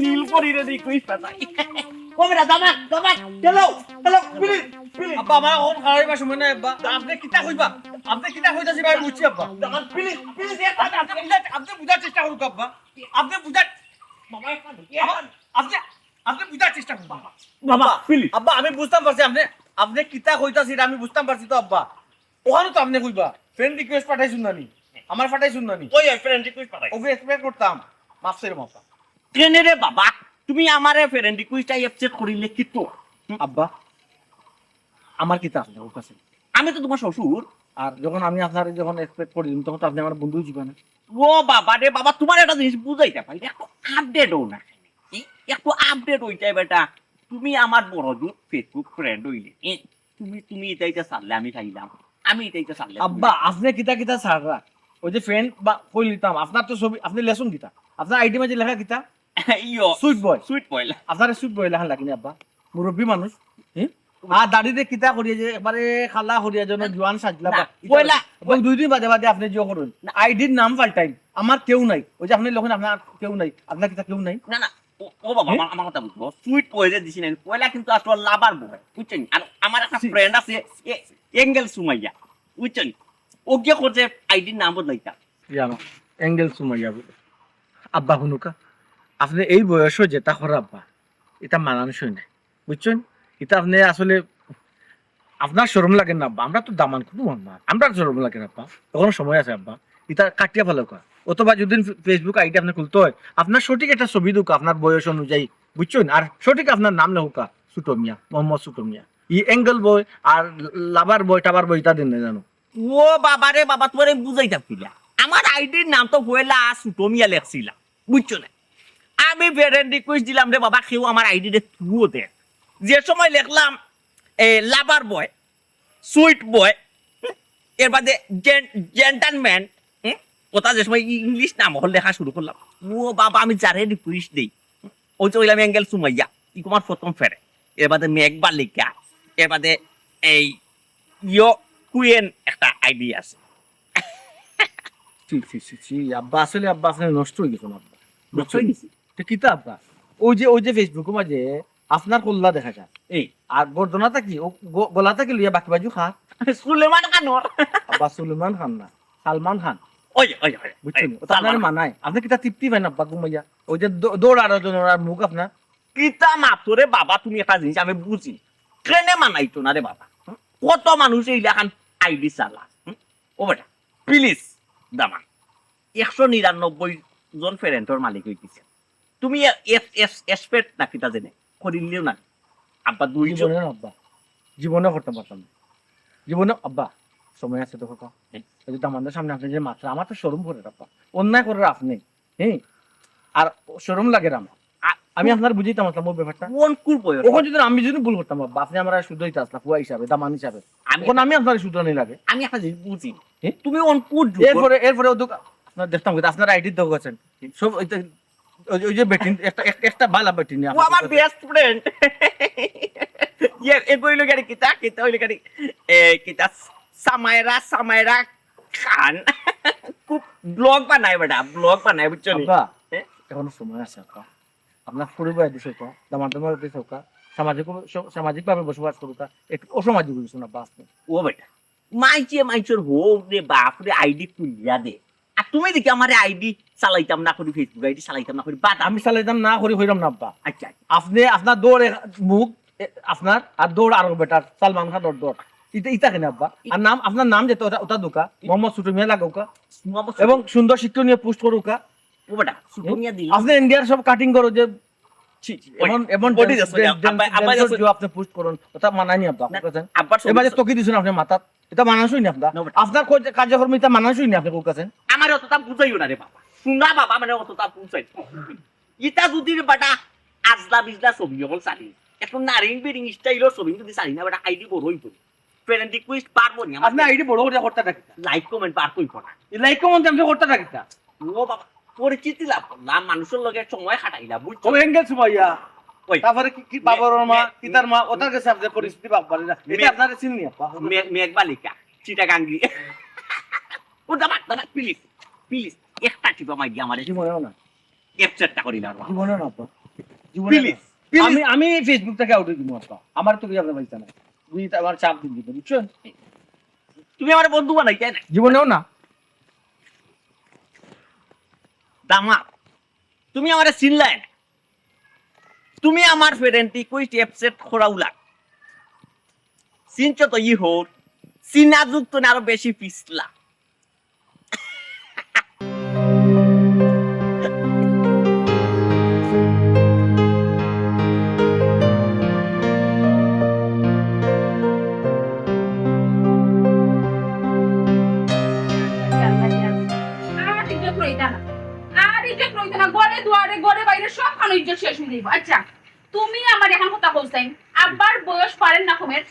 নীলপরিরে request পাঠাই ও বেটা দাদা দাদা চলো চলো প্লিজ প্লিজ আব্বা আমার ওম খারাপ সময় নাই আব্বা আপনি কিতা কইবা আপনি কিতা কইতাছি ভাই বুঝছি আব্বা দাদা প্লিজ প্লিজ আপনি বুঝার চেষ্টা করুন আব্বা আপনি বুঝার বাবা আপনি আপনি বুঝার চেষ্টা করুন বাবা প্লিজ আব্বা আমি বুঝতাম পারছি আপনি আপনি কিতা কইতাছি আমি বুঝতাম পারছি তো আব্বা ওখানে তো আপনি কইবা ফ্রেন্ড রিকোয়েস্ট পাঠাইছুন নানি আমার পাঠাইছুন নানি ওই ফ্রেন্ড রিকোয়েস্ট পাঠাই ওকে এক্সপেক্ট করতাম মাফসের মাফা কেনে রে বাবা তুমি আমারে ফ্রেন্ড রিকোয়েস্ট অ্যাকসেপ্ট করিলে কি তো আব্বা আমার কিতা আছে ওর কাছে আমি তো তোমার শ্বশুর আর যখন আমি আপনার যখন এক্সপেক্ট করিলাম তখন তো আপনি আমার বন্ধু জীবনে ও বাবা রে বাবা তোমার একটা জিনিস বুঝাইতে পারি একটু আপডেট হও না একটু আপডেট হইতে বেটা তুমি আমার বড় দূর ফেসবুক ফ্রেন্ড হইলে তুমি তুমি এটাইতে ছাড়লে আমি খাইলাম আমি এটাইতে ছাড়লে আব্বা আপনি কিতা কিতা ছাড়রা ওই যে ফ্রেন্ড বা কই লিতাম আপনার তো ছবি আপনি লেসন কিতা আপনার আইডি মাঝে লেখা কিতা ইয়ো সুইট বয় সুইট পয়লা আপনার সুইট বয় লেখা লাগিনি আব্বা মুরব্বী মানুষ আর দাড়িতে কিতা করিয়ে যে এবারে খালা করিয়া যেন জোয়ান সাজলা না, পয়লা এবং 2 দিন বাদে বাদে আপনি জিও করুন আইডির নাম পাল্টাই আমার কেউ নাই ওই যে আপনি লোকেন আপনার কেউ নাই আপনার কিতা কেউ নাই না না ও বাবা আমার কথা বুঝবো সুইট পয়লা দিছি না পয়লা কিন্তু আসলে লাভার বয় বুঝছেন আর আমার একটা ফ্রেন্ড আছে এঙ্গেল সুমাইয়া বুঝছেন ও কি করছে আইডির নাম বদলাইতা জানো অ্যাঙ্গেল সুমাইয়া বলে আব্বা হুনুকা আপনি এই বয়সও যেটা করা আব্বা এটা মানানসই নাই বুঝছেন এটা আপনি আসলে আপনার শরম লাগে না আব্বা আমরা তো দামান কোনো না আমরা শরম লাগে না আব্বা তখন সময় আছে আব্বা এটা কাটিয়া ভালো কর অথবা যদি ফেসবুক আইডি আপনি খুলতে হয় আপনার সঠিক একটা ছবি দুকা আপনার বয়স অনুযায়ী বুঝছেন আর সঠিক আপনার নাম লেখুকা সুটমিয়া মোহাম্মদ সুটমিয়া ই অ্যাঙ্গেল বয় আর লাভার বয় টাবার বই তা দিন না জানো ও বাবা রে বাবা তোরে বুঝাইতা পিলা আমার আইডির নাম তো পয়লা সুটমিয়া লেখছিলা বুঝছো না আমি ফ্রেন্ড রিকোয়েস্ট দিলাম রে বাবা কেউ আমার আইডি রে তুও দে যে সময় লিখলাম লাভার বয় সুইট বয় এর বাদে জেন্টলম্যান ওটা যে সময় ইংলিশ নাম হল লেখা শুরু করলাম ও বাবা আমি যারে রিকোয়েস্ট দেই ওই যে ওইলাম অ্যাঙ্গেল সুমাইয়া ই তোমার প্রথম ফেরে এর বাদে মেঘবার লেখা এর বাদে এই ইয়ো কুয়েন একটা আইডি আছে আব্বা আসলে আব্বা আসলে নষ্ট হয়ে গেছে আব্বা বুঝছই নিছি তো কিতা আব্বা ওই যে ফেসবুক মাঝে আপনার কল্লা দেখা যায় এই আর গর্দনাটা কি ও গলাটা কি লইয়া বাকি বাজু খা সুলেমান খানোর আব্বা সুলেমান খান না সালমান খান ওই ওই ওই বুঝছেন ওটা আপনার মানায় আপনি কিতা তৃপ্তি পাই না আব্বা ঘুমাইয়া ওই যে দৌড় আর মুখ আপনার কিতা মাতরে বাবা তুমি একটা জিনিস আমি বুঝি ট্রেনে মানাইতো না রে বাবা কত মানুষ এইলাখান আইডি চালা ও বেটা প্লিজ দামা 199 জন ফ্রেন্ডর মালিক হইতেছে তুমি এক্সপেক্ট না কিতা জেনে করিলেও না আব্বা 2 জন জীবনে না আব্বা জীবনে করতে পারতাম না জীবনে আব্বা সময় আছে তো কথা যদি আমাদের সামনে আপনি যে মাত্রা আমার তো শরম করে আব্বা অন্যায় করে আপনি হ্যাঁ আর শরম লাগে আমার আমি আপনার বুঝাইতাম আসলাম ওই ব্যাপারটা কোন কুল বয় ওখানে যদি আমি যদি ভুল করতাম বাবা আপনি আমার শুদ্ধ হইতে আসলাম ফুয়া হিসাবে দামান হিসাবে এখন আমি আপনার শুদ্ধ নেই লাগে আমি একটা জিনিস বুঝি হ্যাঁ? তুমি অন কুট এরপরে আপনার দেখতাম আপনার আইডি দেওয়া আছেন সব ওই যে বেটিন একটা বালা বেটিন ও আমার বেস্ট ফ্রেন্ড এ কইলো গাড়ি কিতা কিতা হইলো গাড়ি কিতা সামায়রা খান খুব ব্লগ বানায় বেটা ব্লগ বানায় বুঝছো নি আব্বা এখনো সময় আছে আব্বা আপনার পরিবার দিছে তো দামান তোমার দিছে কা সামাজিক ভাবে বসবাস করুকা একটু অসামাজিক কিছু না বাস ও বেটা মাইচের হোক রে বাপ রে আইডি খুলিয়া দে আর তুমি দেখি আমার আইডি চালাইতাম না করি ফেসবুক আইডি চালাইতাম না করি বাদ আমি চালাইতাম না করি হইলাম না আব্বা আচ্ছা আপনি আপনার দৌড় মুখ আপনার আর দৌড় আরো বেটার সালমান খান দৌড় ইটা কেন আব্বা আর নাম আপনার নাম যেটা ওটা দোকা মোহাম্মদ সুটমিয়া লাগাউকা এবং সুন্দর শিক্ষণীয় পোস্ট করুকা ও বেটা সুটমিয়া দিল আপনি ইন্ডিয়ার সব কাটিং করো যে এমন এমন বডি যাচ্ছে আপনি পোস্ট করুন ওটা মানায়নি আব্বা বুঝছেন আব্বার এবারে তোকে দিছেন আপনি মাথাত এটা মানানসই না আপনার কার্যক্রম এটা মানানসই না আপনি কোকাছেন আমার অতটা বুঝাইও না রে বাবা শুনা বাবা মানে অতটা বুঝাই ইটা যদি বেটা আজলা বিজলা ছবি হল চালি এখন নারিং বিরিং স্টাইলের ছবি যদি চালি না বেটা আইডি বড় হইতো ফ্রেন্ড রিকোয়েস্ট পারবো নি আপনি আইডি বড় করে করতে রাখিতা লাইক কমেন্ট পার কই পড়া লাইক কমেন্ট আমি করতে রাখিতা ও বাবা পরিচিতি লাভ করলাম মানুষের লগে সময় কাটাইলা বুঝছো ও এঙ্গেল সুমাইয়া ওই তারপরে কি বাবার মা কিতার মা ওটার কাছে আপনি পরিস্থিতি বাবার এটা আপনার চিনি মেঘ বালিকা চিটাগাঙ্গি ও দাবা দাবা প্লিজ প্লিজ একটা টিপা মাই দি আমারে জীবনেও না ক্যাপচারটা করি না জীবনেও না আপা প্লিজ আমি ফেসবুক থেকে আউট দিব আপা আমার তো কিছু আপনার পয়সা নাই বুঝি আমার চাপ দিন দিতে বুঝছেন তুমি আমার বন্ধু বানাই তাই না জীবনেও না দামা তুমি আমারে চিনলাই না তুমি আমার ফ্রেন্ড রিকোয়েস্ট অ্যাকসেপ্ট করাউলা চিনছো তো ই হোক চিনা যুক্ত না আরো বেশি পিছলা আচ্ছা তুমি আমার এখন কথা বলছেন আব্বার বয়স পারেন না কমের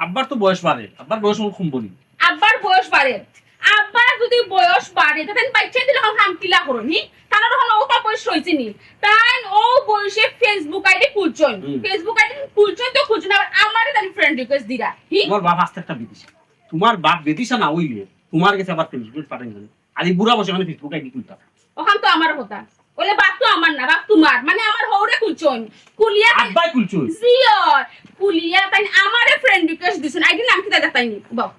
আব্বার তো বয়স বাড়ে আব্বার বয়স কম বলি আব্বার বয়স বাড়ে আব্বার যদি বয়স বাড়ে তাহলে বাচ্চা দিলে এখন হাম কিলা করনি তারা হলো ওটা বয়স রয়েছে নি তাই ও বয়সে ফেসবুক আইডি খুলছেন ফেসবুক আইডি খুলছেন তো খুলছেন আবার আমারে তার ফ্রেন্ড রিকোয়েস্ট দিরা তোমার বাপ আসতে একটা বিদেশি তোমার বাপ বিদেশা না হইলে তোমার কাছে আবার ফেসবুক পাঠাই না আর এই বুড়া বসে মানে ফেসবুক আইডি খুলতা ওখান তো আমার কথা বলে বাপ তো আমার না বাপ তোমার মানে আমার হৌরে খুলছেন কুলিয়া আব্বাই খুলছো জিওর কুলিয়া তাই আমারে ফ্রেন্ড রিকোয়েস্ট দিছেন আইডি নাম কি তাইনি বাও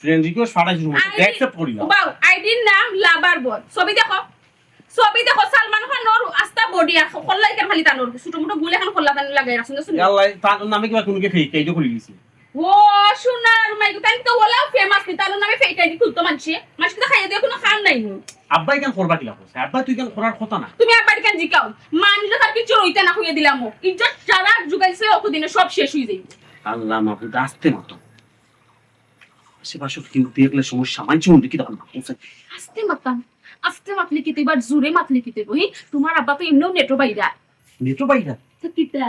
ফ্রেন্ড রিকোয়েস্ট পাঠাইছো অ্যাকসেপ্ট করি না বাও আইডির নাম লাভার বয় ছবি দেখো সালমান খান ওর আস্তা বডি আর খল্লাই কেন খালি তানোর ছোট মোটো গুলে এখন খল্লা তান লাগাই রাখছেন শুনি আল্লাহ তার নামে কিবা কোনকে ফেক আইডি খুলে দিছে ও সোনার মাই তাই তো ওলা ফেমাস নি তার নামে ফেক আইডি খুলতো মানছে মাসকে তো খাইয়ে দিয়ে কোনো খান নাই আব্বাই কেন করবা কিলা করছে আব্বাই তুই কেন করার কথা না তুমি আবার কেন জিকাও মানিলে তার কিছু রইতে না হইয়া দিলাম ইজ্জত সারা জুগাইছে ওদিনে সব শেষ হই যাই আল্লাহ মাহবুব আসতে মতো আশেপাশে কিন্তু দেখলে সমস্যা মানছি মন্দির কি তখন আস্তে মাতলি কিতে এবার জোরে মাতলি কিতে বই তোমার আব্বা তো এমনিও নেটো বাইরা নেটো বাইরা তো কিতা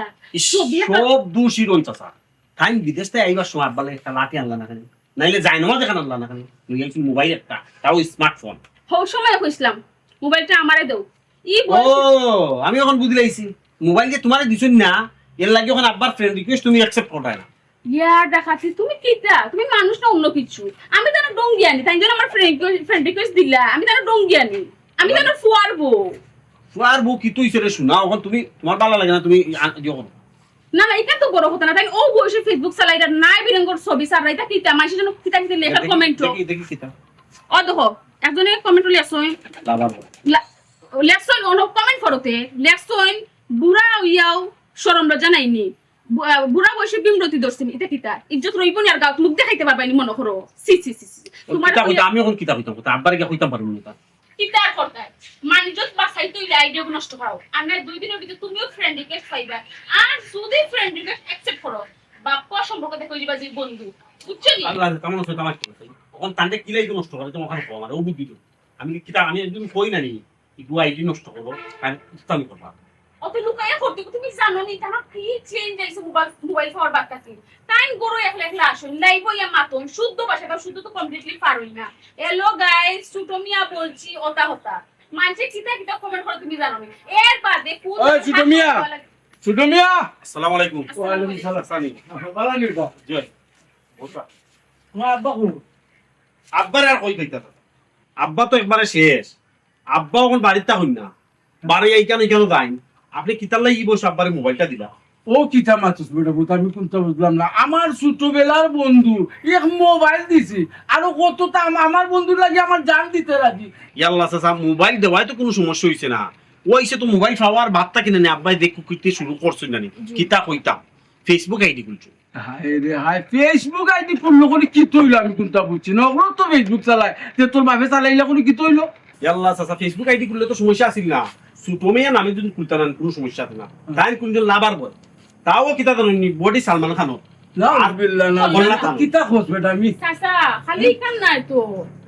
সব দোষী রইতা স্যার তাই বিদেশ থেকে আইবার সময় আব্বালে একটা লাঠি আনলা না কেন নাইলে যায় না দেখান আনলা না কেন লই আইছি মোবাইল একটা তাও স্মার্টফোন হও সময় কইছিলাম মোবাইলটা আমারে দাও ও আমি এখন বুঝলাইছি মোবাইল যে তোমারে দিছুন না এর লাগি এখন আব্বার ফ্রেন্ড রিকোয়েস্ট তুমি অ্যাকসেপ্ট করতে না ইয়া দেখাচ্ছি তুমি কিতা তুমি মানুষ না অন্য কিছু আমি তার ডঙ্গিয়ানি তাই জন্য আমার ফ্রেন্ড রিকোয়েস্ট দিলা আমি তার ডঙ্গিয়ানি আমি তার ফুয়ারবো ফুয়ার বউ কি তুই সেটা শোনা এখন তুমি তোমার ভালো লাগে না তুমি দিও না না এটা তো বড় কথা না তাই ও বসে ফেসবুক চালাইটা নাই বিরঙ্গর ছবি সারাইতা কিতা মাসি জন্য কিতা কিতা লেখা কমেন্ট দেখি দেখি কিতা ও দেখো একজনে কমেন্ট লেখছই বাবা লেখছই অন কমেন্ট ফরতে লেখছই বুড়া ইয়াও শরম লজ্জা নাইনি বুড়া বয়সে বিমরতি দর্শিনি এটা কিতা ইজ্জত রইবনি আর গাঁত মুখ দেখাইতে পারবানি মনে করো সি সি সি তোমার আমি এখন কিতা হইতাম আব্বারে কি হইতাম পারবো না কিতা করতে মানিজত বাসাই তুই আইডিয়া নষ্ট করাও আমরা দুই দিনের ভিতরে তুমিও ফ্রেন্ড রিকোয়েস্ট পাইবা আর যদি ফ্রেন্ড রিকোয়েস্ট অ্যাকসেপ্ট করো বাপ্পা সম্পর্ক দেখো দিবা যে বন্ধু বুঝছনি আল্লাহ কেমন আছে তোমার কি এখন তান্ডে কিলাই তো নষ্ট করে তোমার ওখানে আমার ও বুদ্ধি তো আমি কিতা আমি একদম কই না নি একটু আইডি নষ্ট করবো আর ইসলামি করবা অত লুকায়া করতে তুমি জানো নি তারা কি চেঞ্জ আইছে মোবাইল পাওয়ার বাক্কাতে তাই গরো একলা একলা আসুন লাইভ হইয়া মাতন শুদ্ধ ভাষাটা শুদ্ধ তো কমপ্লিটলি পারোই না হ্যালো গাইস সুটোমিয়া বলছি ওটা হতা মানছে কিতা কিতা কমেন্ট করে তুমি জানো নি এর বাদে কোন ওই সুটোমিয়া সুটোমিয়া আসসালামু আলাইকুম ওয়া আলাইকুম সালাম সানি ভালো আনি তো জয় ওটা তোমার আব্বা কোন আব্বার আর কই কইতা আব্বা তো একবারে শেষ আব্বা এখন বাড়িতে হইন না বাড়ি এইখানে কেন যাই আপনি কিতাল্লাই ই বসে আব্বারে মোবাইলটা দিলা ও কিতা মাতুস বেটা বুঝ আমি কোনটা বুঝলাম না আমার ছোটবেলার বন্ধু এক মোবাইল দিছি আর কত তা আমার বন্ধু লাগে আমার জান দিতে রাজি ইয়াল্লা চাচা মোবাইল দেওয়াই তো কোনো সমস্যা হইছে না ওইসে তো মোবাইল পাওয়ার বার্তা কিনে নে আব্বাই দেখু কইতে শুরু করছেন জানি কিতা কইতাম ফেসবুক আইডি খুলছো হায় রে হায় ফেসবুক আইডি খুললো করে কি তৈল আমি কোনটা বুঝছি না ওগুলো তো ফেসবুক চালায় তে তোর বাপে চালাইলা করে কি তৈল ইয়াল্লা চাচা ফেসবুক আইডি খুললে তো সমস্যা আছিল না সুতমিয়া নামে যদি খুলতা না কোনো সমস্যা আছে না তাই কোনজন লাভার বল তাও কিতা জানি বডি সালমান খান না বিল্লাহ না বললাম। কিতা খোঁজ বেটা আমি চাচা খালি কাম নাই তো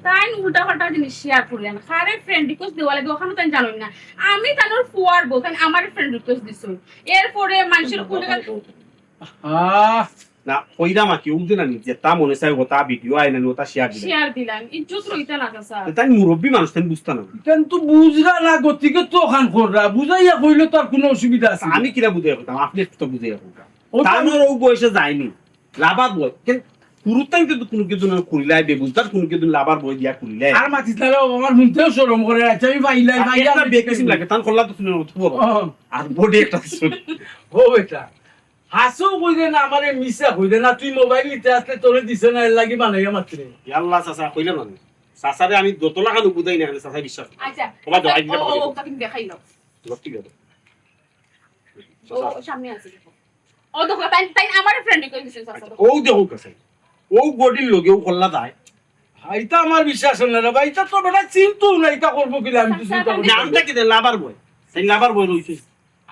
তাই উল্টা পাল্টা জিনিস শেয়ার করলেন খারে ফ্রেন্ড রিকোয়েস্ট দেওয়া লাগে ওখানে তাই জানোই না আমি তানোর ফুয়ারবো তাই আমার ফ্রেন্ড রিকোয়েস্ট দিছো এরপরে মানুষের কোনে আহ না কইরা মা কেউ দিন আনি যে তা মনে চাই ওটা ভিডিও আইনা ওটা শেয়ার দিলেন শেয়ার দিলাম ইজ্জত রইতা না চাচা তাই মুরব্বী মানুষ তাই বুঝতা না কিন্তু বুঝরা না গতিকে তো খান কররা বুঝাইয়া কইলে তো আর কোনো অসুবিধা আছে আমি কিরা বুঝাই করতাম আপনি একটু তো বুঝাই করতাম ও তো আমি- তার ও বয়সে যায়নি লাভার বই কিন্তু পুরুতাই কিন্তু কোনো কিছু খুলিলাই বেবুজদার কোনো কিছু লাভার বই দিয়া খুলিলাই আর মাতিস না রে, আমার শুনতেও শরম করে আচ্ছা আমি পাইলাই একটা বেকিসিম লাগে তার কল্লা তো শুনে উঠবো আর বডি একটা শুনে ও বেটা হাসো কইলে না আমারে মিছা কইলে না তুই মোবাইল নিতে আসলে তোরে দিছে না এর লাগি বানাইয়া মাত্রে আল্লাহ চাচা কইলে না চাচারে আমি যত লাগানো বুঝাই না চাচা বিশ্বাস করে। আচ্ছা ওবা দোয়াই দিলে ও পারে। ওটা তুমি দেখাই নাও ঠিক আছে ও সামনে আছে দেখো ও দেখো তাই তাই আমার ফ্রেন্ড কই দিছে চাচা দেখো। ও দেখো কাছে ও বডির লগে ও কল্লা যায় এটা আমার বিশ্বাস হয় না রে ভাই এটা তো বেটা চিন্তা না এটা করবো কিলা আমি তো চিন্তা করি নামটা কি লাভার বই সেই লাভার বই রইছে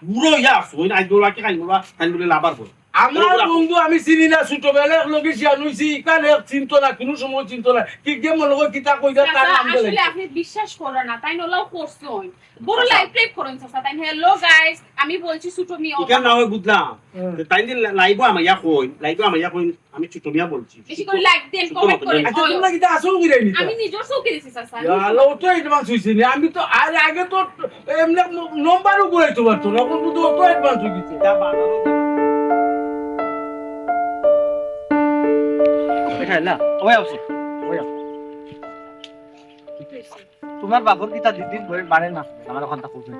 পুরো ইয়া সই আজ দোলা কি খাইবা খাইন বলে লাভার বই আমার বন্ধু আমি চিনি না ছোটবেলার লগে শিয়ান হইছি কানে চিন্তা না কোনো সময় চিন্তা না কি যে মনে হয় কিতা কইতা তার চাচা, নাম বলে আসলে আপনি বিশ্বাস করেন না তাই নলাও করছেন বড় লাইভ প্লে করেন চাচা তাই হ্যালো গাইস আমি বলছি ছোট মি ইকা না হয় বুঝলাম তাই দিন লাইভ আমাইয়া কই লাইভ আমাইয়া কই আমি ছোটমিয়া বলছি বেশি করে লাইক দেন কমেন্ট করেন আচ্ছা তোমরা কিতা আসল কইরাই নি আমি নিজের চোখে দিছি চাচা আলো তো অ্যাডভান্স হইছে নি আমি তো আর আগে তো এমনি নম্বরও কইতে পারতো না কিন্তু তো অত অ্যাডভান্স হইছে খাইলা ওই আসো ওই আসো তোমার বাপর কিতা দিদিন ধরে মানে না আমার ওখান থেকে খুঁজে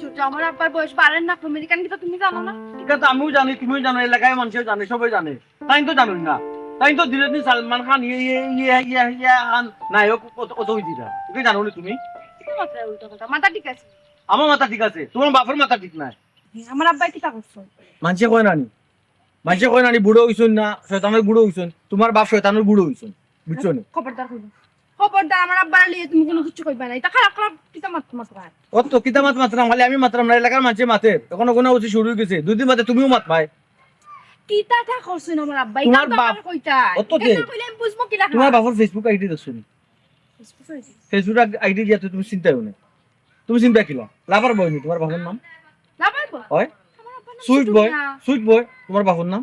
ছোট আমার আব্বার বয়স বাড়েন না আমেরিকান কি তো তুমি জানো না ঠিক আছে আমিও জানি তুমিও জানো এলাকায় মানুষও জানে সবাই জানে তাই তো জানোই না তাই তো ধীরে ধীরে সালমান খান খান নায়ক অত হই দিরা তুমি জানো না তুমি কি মাত্রা উল্টো কথা মাথা ঠিক আছে আমার মাথা ঠিক আছে তোমার বাপের মাথা ঠিক নাই আমার আব্বাই কি তা করছো মানুষে কয় নানি বুড়ো হইছুন না শয়তানের বুড়ো হইছুন তোমার বাপ শয়তানের বুড়ো হইছুন বুঝছো না খবরদার কইলো খবরদার আমার আব্বার লিয়ে তুমি কোনো কিছু কইবা না এটা খারাপ খারাপ কিতা মাত্রা অত কিতা মাত মাত্রাম খালি আমি মাত্রাম না এলাকার মানুষে মাতে এখন কোনো উচিত শুরু হয়ে গেছে দুদিন মাতে তুমিও মাত পাই কিতা তা করছেন আমার আব্বাই তোমার এটা তো বাপ- আমার কইতা অত দে। এটা কইলে আমি বুঝবো কি রাখা তোমার বাপর ফেসবুক আইডি দেখছো নি ফেসবুক আইডি দিয়া তো তুমি চিন্তা হয় না তুমি চিন্তা কিলা লাভার বয় নি তোমার বাপের নাম লাভার বয় হয় আমার আব্বার নাম সুইট ছোট বয় মিয়া। সুইট বয় তোমার বাপের নাম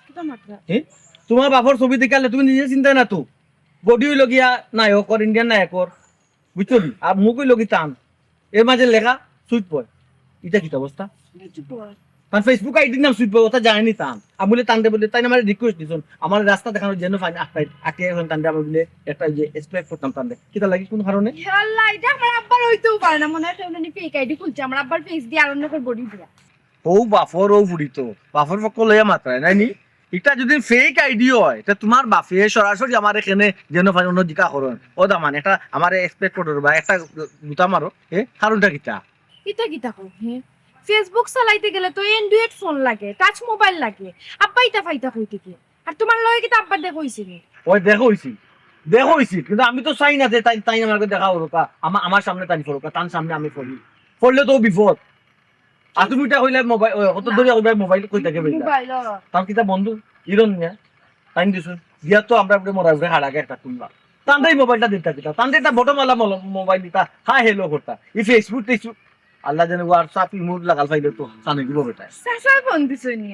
কিতা মাত্রা তোমার বাপর ছবি দেখালে তুমি নিজে চিন্তা না তো বডি লগিয়া নায়কর ইন্ডিয়ান নায়কর বুঝছো নি আর মুখ লগি টান এর মাঝে লেখা সুইট বয় এটা কি অবস্থা সুইট বয়। কারণ ফেসবুক আইডির নাম সুইট বয় ওটা জানেনি টান আমি বলে টানতে বলে তাই আমার রিকোয়েস্ট দিছুন আমার রাস্তা দেখানোর জন্য ফাইন আটকে এখন টানতে আমি বলে একটা যে এক্সপেক্ট করতাম টানতে কিটা লাগি কোন কারণে আল্লাহ এটা আমার আব্বার হইতেও পারে না মনে হয় উনি ফেক আইডি খুলছে আমার আব্বার ফেস দিয়ে আরণ্য করে বডি দিয়া ও বাফর ও বুড়ি তো বাফর পক্ষ লইয়া মাত্রায় নাইনি এটা যদি ফেক আইডি হয় তা তোমার বাপে সরাসরি আমার এখানে যেন ফাইন অন্য জিকা করুন ও দা মানে একটা আমার এক্সপেক্ট করো বা একটা গুতা মারো কারণটা কিটা কিতা কিতা কও হ্যাঁ ফেসবুক চালাইতে গেলে তো অ্যান্ড্রয়েড ফোন লাগে টাচ মোবাইল লাগে আব্বা ইটা ফাইতা কইতে কি আর তোমার লগে কিতা আব্বার দেখো হইছে নি ওই দেখো হইছি কিন্তু আমি তো চাই না যে তাই তাই আমাকে দেখা হলো আমার সামনে তাই ফলো তার সামনে আমি পড়লে তো বিপদ আর তুমি এটা হইলে মোবাইল কত ধরে মোবাইল কই থাকে বেটা মোবাইল তার কিতা বন্ধু ইরন না তাই দিছুন দিয়া তো আমরা মরা উঠে হাড়াকে একটা তুললাম তান্ডাই মোবাইলটা দিতা দিতা তান্ডে একটা বটমালা মোবাইল দিতা হ্যাঁ হেলো করতা ই ফেসবুক টেসবুক আল্লাহ জানে হোয়াটসঅ্যাপ ইমোট লাগাল ফাইলে তো জানে দিব বেটা সাসাই ফোন দিছো নি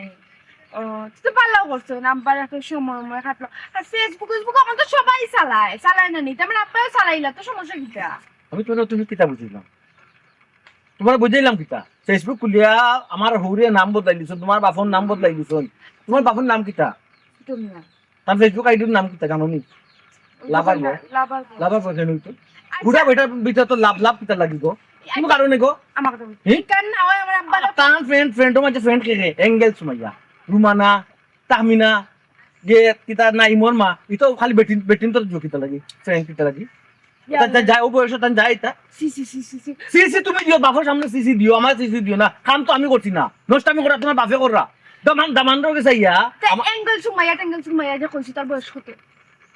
ও তুই তো ভালো করছো নাম্বার একটা সময় কাটলো আর ফেসবুক আমার তো সবাই চালায় না নি আমার আব্বাও চালাইলা তো সমস্যা কিটা আমি তো তুমি কিতা বুঝিলাম তোমার বুঝাইলাম কিতা ফেসবুক খুলিয়া আমার হৌরিয়া নাম বদলাই দিছ তোমার বাপর নাম বদলাই দিছ তোমার বাপর নাম কিতা তুমি না তার ফেসবুক আইডির নাম কিতা জানো নি লাভার বয় লাভার বয় কেন হইতো বুড়া বেটার ভিতর তো লাভ কিতা লাগিব কোনো কারণে গো আমার কথা হি? কারণ না হয় আমার আব্বা তার ফ্রেন্ড মাঝে ফ্রেন্ড কে এঙ্গেল সুমাইয়া রুমানা তাহমিনা যে কিতা না ইমর মা ইতো খালি বেটিন তো কিতা লাগি ফ্রেন্ড কিতা লাগি যায় ও বয়স তান যায় তা সি সিসি তুমি দিও বাপের সামনে সিসি দিও আমার সিসি দিও না কাম তো আমি করছি না নষ্ট আমি করা তোমার বাপে কররা দামান রোগে চাইয়া অ্যাঙ্গেল সুমাইয়া যে কইছি তার বয়স কত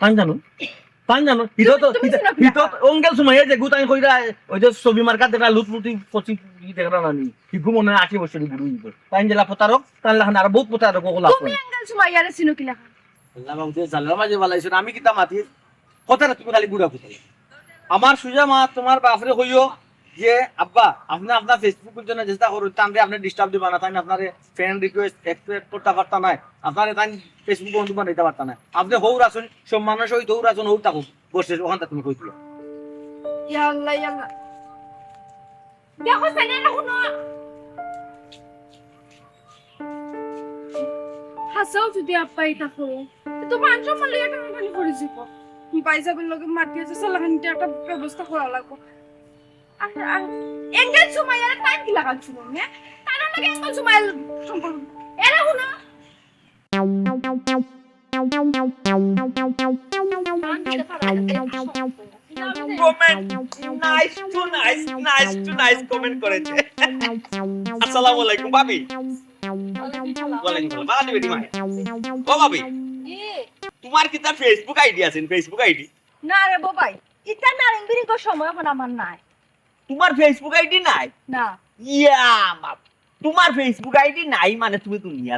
কান জানো হিতো অঙ্গেল সুমাইয়া যে গুতাই কইরা ওই যে ছবি মার্কা দেখা লুটলুটি পচি দেখা নানি হিগু মনে 80 বছরের বুড়ো হইব তাই জেলা পতারক তান লাখান আর বহুত পতারক ওগুলা তুমি অ্যাঙ্গেল সুমাইয়া রে চিনো কি লেখা আল্লাহ বাবু জালার মাঝে বালাইছ আমি কিতা মাতি কথাটা তুমি খালি বুড়া কথা আমার সুজা মা তোমার বাপরে কইও যে আব্বা আপনি আপনার ফেসবুকের জন্য চেষ্টা করুন তাহলে আপনি ডিস্টার্ব দিবা না তাই আপনার ফ্রেন্ড রিকোয়েস্ট অ্যাকসেপ্ট করতে পারতা না আপনার তাই ফেসবুক বন্ধু বানাইতে পারতা না আপনি হৌর আসুন সম্মানের সহিত হৌর আসুন হৌর থাকুন বসে ওখানটা তুমি কইছিল ইয়াল্লা ইয়াল্লা দেখো সাইনা শুনো হাসাও যদি আব্বা এটা করো তো মান সম্মান লইয়া টাকা পানি করে যাব বাইজাবের লগে মাটি আছে সালাখানিতে একটা ব্যবস্থা করা লাগবো আর এঙ্গেল সুমাইয়ার টাইম কি লাগান শুনো হ্যাঁ তার লগে এঙ্গেল সুমাইয়ার সম্পর্ক এরা শুনো comment nice to nice comment করেছে আসসালামু আলাইকুম ভাবি ওয়ালাইকুম সালাম ভালো বেটি মা ও ভাবি তোমার কি তার ফেসবুক আইডি আছে ফেসবুক আইডি না রে বাবাই এটা নারিং বিরিং কর সময় এখন আমার নাই তোমার ফেসবুক আইডি নাই না ইয়া বাপ তোমার ফেসবুক আইডি নাই মানে তুমি দুনিয়া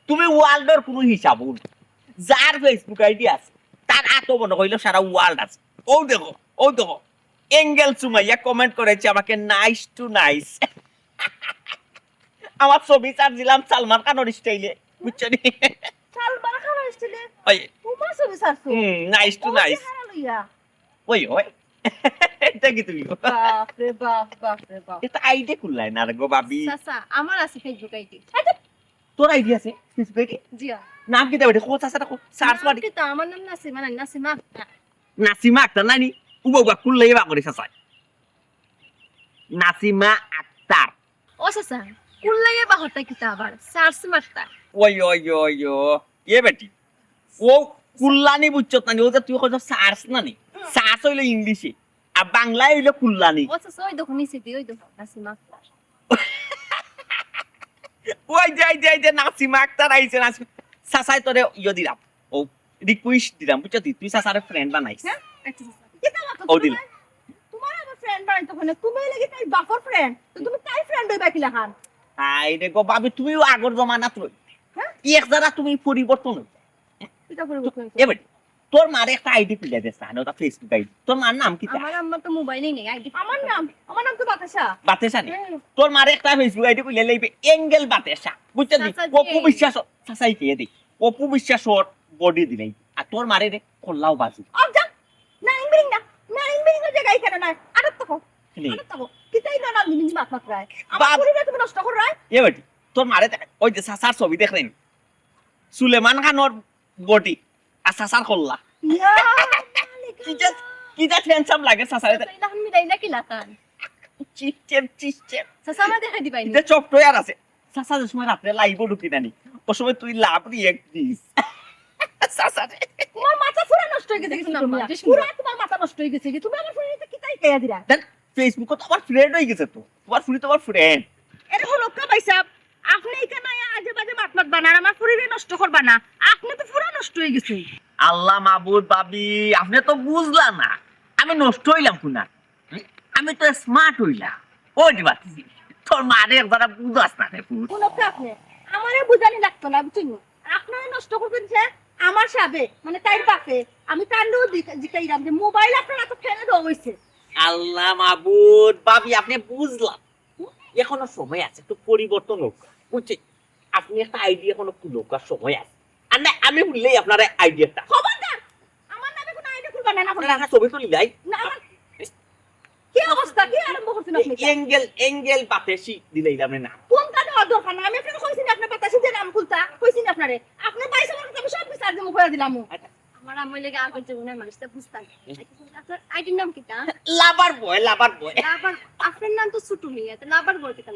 তুমি ওয়ার্ল্ডের কোনো হিসাব যার ফেসবুক আইডি আছে তার এত মনে কইলো সারা ওয়ার্ল্ড আছে ও দেখো এঙ্গেল সুমাইয়া কমেন্ট করেছে আমাকে নাইস টু নাইস আমার ছবি চার দিলাম সালমান খানের স্টাইলে বুঝছো নি সালমান খান আসছিলে ওই তোমার ছবি সারছো নাইস টু নাইস হারালইয়া ওই এটা কি তুমি বাপ রে বাপ এটা আইডি খুললাই না রে গো বাবি চাচা আমার আছে ফেসবুক আইডি তোর আইডি আছে ফেসবুক আইডি জি নাম কি দেবে খোঁজ আছে সার্চ মারি কি তো আমার নাম নাসিমা নাসিমা আক্তার নানি উবা খুললাই বা করে সাসাই নাসিমা আক্তার ও চাচা কুল্লাইয়া বাহরটা কি তা আবার সার্চ মারতা ওই এ বেটি ও কুল্লানি বুঝছো না ও যে তুই কত সার্চ নানি সার্চ হইলো ইংলিশে আর বাংলায় হইলো কুল্লানি ও চাচা ওই দেখো নিচে দি ওই দেখো নাসিমা আক্তার ওই যে নাসিমা আক্তার আইছে নাসিমা সাসাই তোরে দিলাম ও রিকোয়েস্ট দিলাম বুঝছো তুই সাসারে ফ্রেন্ড বানাইছ হ্যাঁ আচ্ছা চাচা কি ও দিলাম তোমার আমার ফ্রেন্ড বানাইতো কোনে তুমি লাগি তাই বাফর ফ্রেন্ড তো তুমি তাই ফ্রেন্ড হইবা কি লাখান আই রে গো বাবি তুমিও আগর জমানাত রই হ্যাঁ এক যারা তুমি পরিবর্তন হই এটা পরিবর্তন এবার তোর মার একটা আইডি খুলে দেছ না ওটা ফেসবুক আইডি তোর মার নাম কি আমার আম্মা তো মোবাইলেই নেই আইডি আমার নাম তো বাতাসা বাতেসা নে তোর মার একটা ফেসবুক আইডি খুলে লইবে এঙ্গেল বাতেসা বুঝছিস চাচা অপু বিশ্বাস চাচাই কে দে অপু বিশ্বাসর বডি দিলাই আর তোর মারে রে কল্লাও বাজু অব যা নারিং বিরিং এর জায়গায় কেন না আরো তো কি তাই না নিমি মাত মাত রায় আমার পরিবার তুমি নষ্ট কর রায় এবার তোর মারে ওই যে চাচার ছবি দেখলেন সুলেমান খানর বডি আর চাচার কল্লা ইয়া কি যা হ্যান্ডসাম লাগে চাচারে এটা আমি দেই না কি লাতান চিপচেপ চাচা আমার দেখা দিবাই এটা সফটওয়্যার আছে চাচা যে সময় রাত্রে লাইভও ঢুকি নানি ও সময় তুই লাভ রিয়েক্ট দিস চাচা তোমার মাথা পুরো নষ্ট হয়ে গেছে পুরো তোমার মাথা নষ্ট হয়ে গেছে তুমি আমার ফোনে কি তাই কইয়া দিরা দেন ফেসবুকে তো আমার ফ্রেন্ড হয়ে গেছে তো তোমার ফ্রি তোমার ফ্রেন্ড এর হলো কা ভাইসা আপনি এখানে আজে বাজে মাত মাত বানার আমার পরিবার নষ্ট করবা না আপনি তো পুরো নষ্ট হয়ে গেছে আল্লাহ মাবুদ বাবি আপনি তো বুঝলা না আমি নষ্ট হইলাম কুনা আমি তো স্মার্ট হইলাম ওই দিবাতি তোর মারে একবার বুঝাস না রে পুত কোন আপনি আমারে বুঝানি লাগতো না বুঝছেন আপনারা নষ্ট করবেন যে আমার সাবে মানে তাইর বাপে আমি তান্ডও জিকাইরাম যে মোবাইল আপনারা তো ফেলে দেওয়া হইছে আল্লাহ মাবুদ বাবি আপনি বুঝলাম এখনো সময় আছে একটু পরিবর্তন হোক বুঝছি আপনি একটা আইডিয়া এখনো খুলোকার সময় আছে আর না আমি বললেই আপনার আইডিয়াটা খবরদার আমার নামে কোনো আইডিয়া খুলবা না আপনার ছবি তুলি যাই না আমার কি অবস্থা কি আরম্ভ করছেন আপনি এঙ্গেল বাতেসি দিলেই আপনি না কোন কানে দরকার না আমি আপনাকে কইছি না আপনি বাতাসি যে নাম খুলতা কইছি না আপনারে আপনি বাইসা আমার আমি সব বিচার দেবো কইয়া দিলাম আমার আম্মা লাগা আর করতে না মানুষটা বুঝতাম আপনার আইডির নাম কি তা লাভার বয় লাভার আপনার নাম তো ছোট মিয়া তো লাভার বয় কেন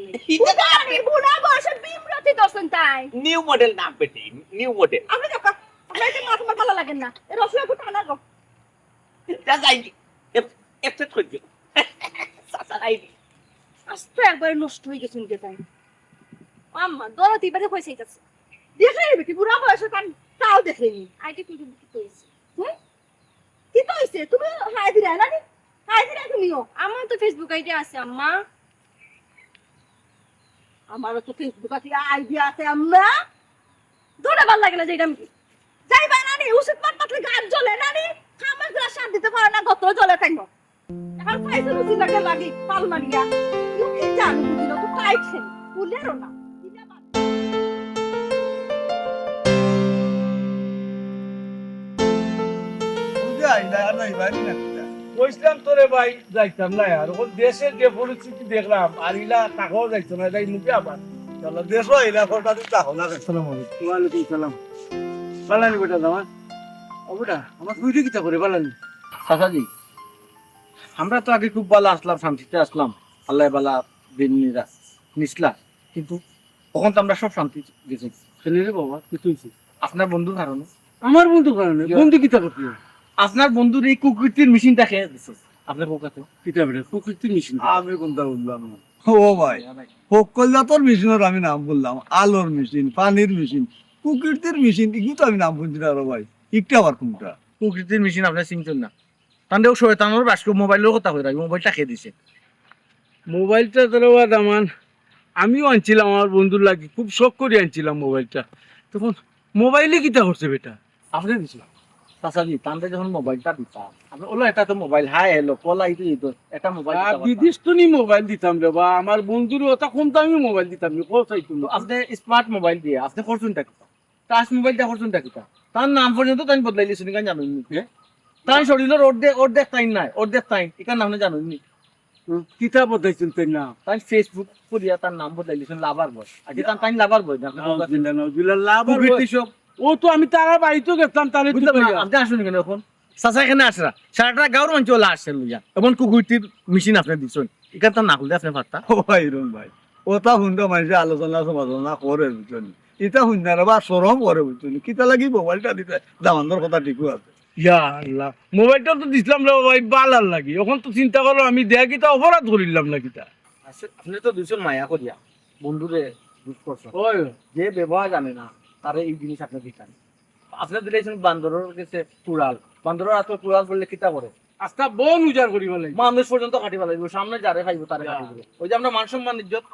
নাই বুড়া বয়সে বিমরতি দর্শন তাই নিউ মডেল নাম পেটে নিউ মডেল আপনি দেখো আপনার এটা মাথা মাথা ভালো লাগে না এর রসুয়া কো টানা গো যা যাই একটু কই দিও সাসা আইডি আস্তে একবার নষ্ট হয়ে গেছেন কে তাই আম্মা দরতি বাদে কইছে এটা দেখে নিবি কি বুড়া বয়সে কান তাও দেখে নি আইডি কি কইছে কি কইছে তুমি হাই দিরা না নি হাই দিরা তুমিও আমার তো ফেসবুক আইডি আছে আম্মা আমারও তো ফেসবুক আইডি আছে আম্মা দৌড়ে ভাল লাগে না যে এটা যাইবা না নি উচিত মাত মাতলে গাছ জ্বলে না নি খামার গ্লাস শান্তি দিতে পারে না গতরে জ্বলে তাইনো এখন পয়সা রুচি লাগে লাগি পাল মারিয়া ইউ কি জানো বুঝিল তো টাইট ছেলে বলেরও না দিলা বাদ। কইছিলাম তোরে ভাই যাইতাম না আর ওখান দেশের যে পরিস্থিতি দেখলাম আর ইলা টাকাও যাইতো না তাই মুখে আবার ওয়ালাইকুম সালাম বালানি বেটা জামা ও বেটা আমার তুই কিতা করে বালানি চাচাজি আমরা তো আগে খুব ভালো আসলাম, শান্তিতে আসলাম, আল্লাহ বালা দিন নিসলা, কিন্তু তখন তো আমরা সব শান্তি গেছি। ছেলে রে বাবা কি তুইছি আপনার বন্ধুর কারণে, আমার বন্ধু কারণে বন্ধু কিতা করতে আপনার বন্ধুর এই কুকুরটির মেশিনটা খেয়ে দিচ্ছে আপনার পোকাতে। কিতা বেটা প্রকৃতি মিশন আমি কোনটা বললাম না। ও ভাই ফকলজাতর মেশিনের আমি নাম বললাম, আলোর মেশিন, পানির মেশিন, প্রকৃতির মেশিন, এগুলো তো আমি নাম বলছি না রে ভাই। একটা আবার কোনটা? প্রকৃতির মেশিন আপনার চিনতেন না, তান্ডেও শয়তানোর বাস্ক মোবাইলের কথা হয়ে মোবাইলটা খেয়ে দিছে। মোবাইলটা তোর দামান আমিও আনছিলাম আমার বন্ধুর লাগি, খুব শখ করে আনছিলাম মোবাইলটা। তখন মোবাইলে কিতা করছে বেটা আপনি দিছিল চাচাজি, তান্ডে যখন মোবাইলটা দিতাম আপনি ওলো এটা তো মোবাইল হাই এলো কলা ইতো এটা মোবাইল বিদেশ তো নি মোবাইল দিতাম রে বা আমার বন্ধুর ওটা কম দামি মোবাইল দিতাম আপনি স্মার্ট মোবাইল দিয়ে আপনি ফরচুনটা কিতা, টাচ মোবাইলটা ফরচুনটা কিতা, তার নাম পর্যন্ত তাই বদলাইলিছেন কেন জানেন নি? তাই শরীরের অর্ধেক টাইম নাই, অর্ধেক টাইম এটার নাম জানেন নি? কিতা বদাইছেন তাই না তাই ফেসবুক করিয়া তার নাম বদলাইলিছেন লাভার বয়, আগে তার তাই লাভার বয় না লাভ আর প্রকৃতি সব। ও তো আমি তার বাড়িতেও গেতাম তারে আপনি আসুন কেন এখন চাচা এখানে আসরা সারাটা গাঁর অঞ্চলে আসছে লইয়া এমন কুকুরটির মেশিন আপনি দিচ্ছেন, এখানে তার না খুলতে আপনি পারতা। ও ভাই রুম ভাই, ওটা শুনতে মানুষে আলোচনা সমালোচনা করে বুঝছেন, এটা শুনতে বা সরম করে বুঝছেন, কিতা লাগি মোবাইলটা দিতে দামানোর কথা ঠিকও আছে। ইয়া আল্লাহ মোবাইলটা তো দিছিলাম রে ভাই বালার লাগি, এখন তো চিন্তা করো আমি দেয়া কিতা অপরাধ করিলাম না কিতা। আপনি তো দুজন মায়া করিয়া বন্ধুরে দুধ করছেন, ওই যে ব্যবহার জানে না তারে এই জিনিস আপনি দিতেন। আপনি দিলেছেন বান্দরের কাছে কুড়াল, বান্দরের হাতে কুড়াল পড়লে কিতা করে আস্তা বন উজাড় করি বলে মানুষ পর্যন্ত কাটি ফেলাইব, সামনে যারে খাইব তারে কাটি দিবে। ওই যে আমরা মান সম্মান ইজ্জত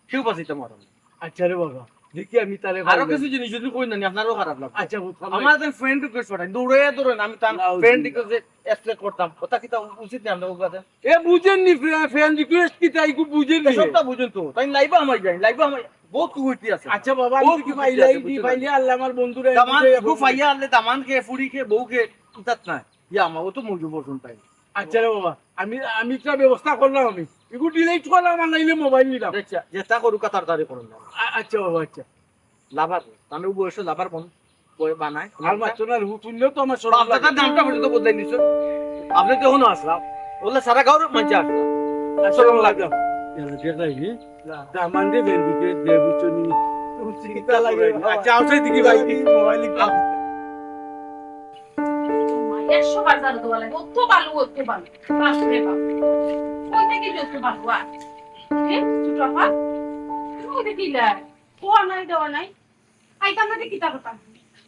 কেউ বাঁচিতে পারো না। আচ্ছা রে বাবা দেখি আমি তারে আরো কিছু জিনিস যদি কই না আপনারও খারাপ লাগবে। আচ্ছা আমার একটা ফ্রেন্ড রিকোয়েস্ট পাঠাই দৌড়ে দৌড়েন, আমি তার ফ্রেন্ড রিকোয়েস্ট এক্সপ্লেন করতাম, ওটা কিতা উচিত না আপনার কাছে? এ বুঝেন নি ফ্যান রিকোয়েস্ট কিতা ইকু বুঝেন নি সবটা বুঝুন তো, তাই লাইবা আমার যাই লাইবা আমার বহুত কুকুরটি আছে। আচ্ছা বাবা আমি কি ফাইলাই দি ফাইলে আল্লাহ আমার বন্ধুরে দামান গো ফাইয়া আনলে দামান খেয়ে ফুড়ি খেয়ে বউ খেয়ে ইতাত না ইয়া আমার ও তো মজু বসুন তাই। আচ্ছা রে বাবা আমি একটা ব্যবস্থা করলাম, আমি ইকু ডিলিট করলাম আর নাইলে মোবাইল নিলাম। আচ্ছা যেটা করুক তাড়াতাড়ি করুন না আচ্ছা বাবা আচ্ছা লাভার তাহলে বয়সে লাভার কোন বই বানায় আর মাত্র না শুনলেও তো আমার সরল আপনার নামটা পর্যন্ত বদলাই দিছো, আপনি তখন আসলাম বললে সারা গাঁর মঞ্চে আসলাম আসলে লাগে দেখাই নি দামান দে বের দিকে দে বুঝনি কিতা লাগে? আচ্ছা আউটাই দিকে ভাই মোবাইল 100 বার জানো তো বলে অত ভালো বাপরে বাপ ওই থেকে যত ভালো আর হ্যাঁ ছোট আপা ওই দেখিলা দেওয়া নাই আইতাম না দেখি তা কথা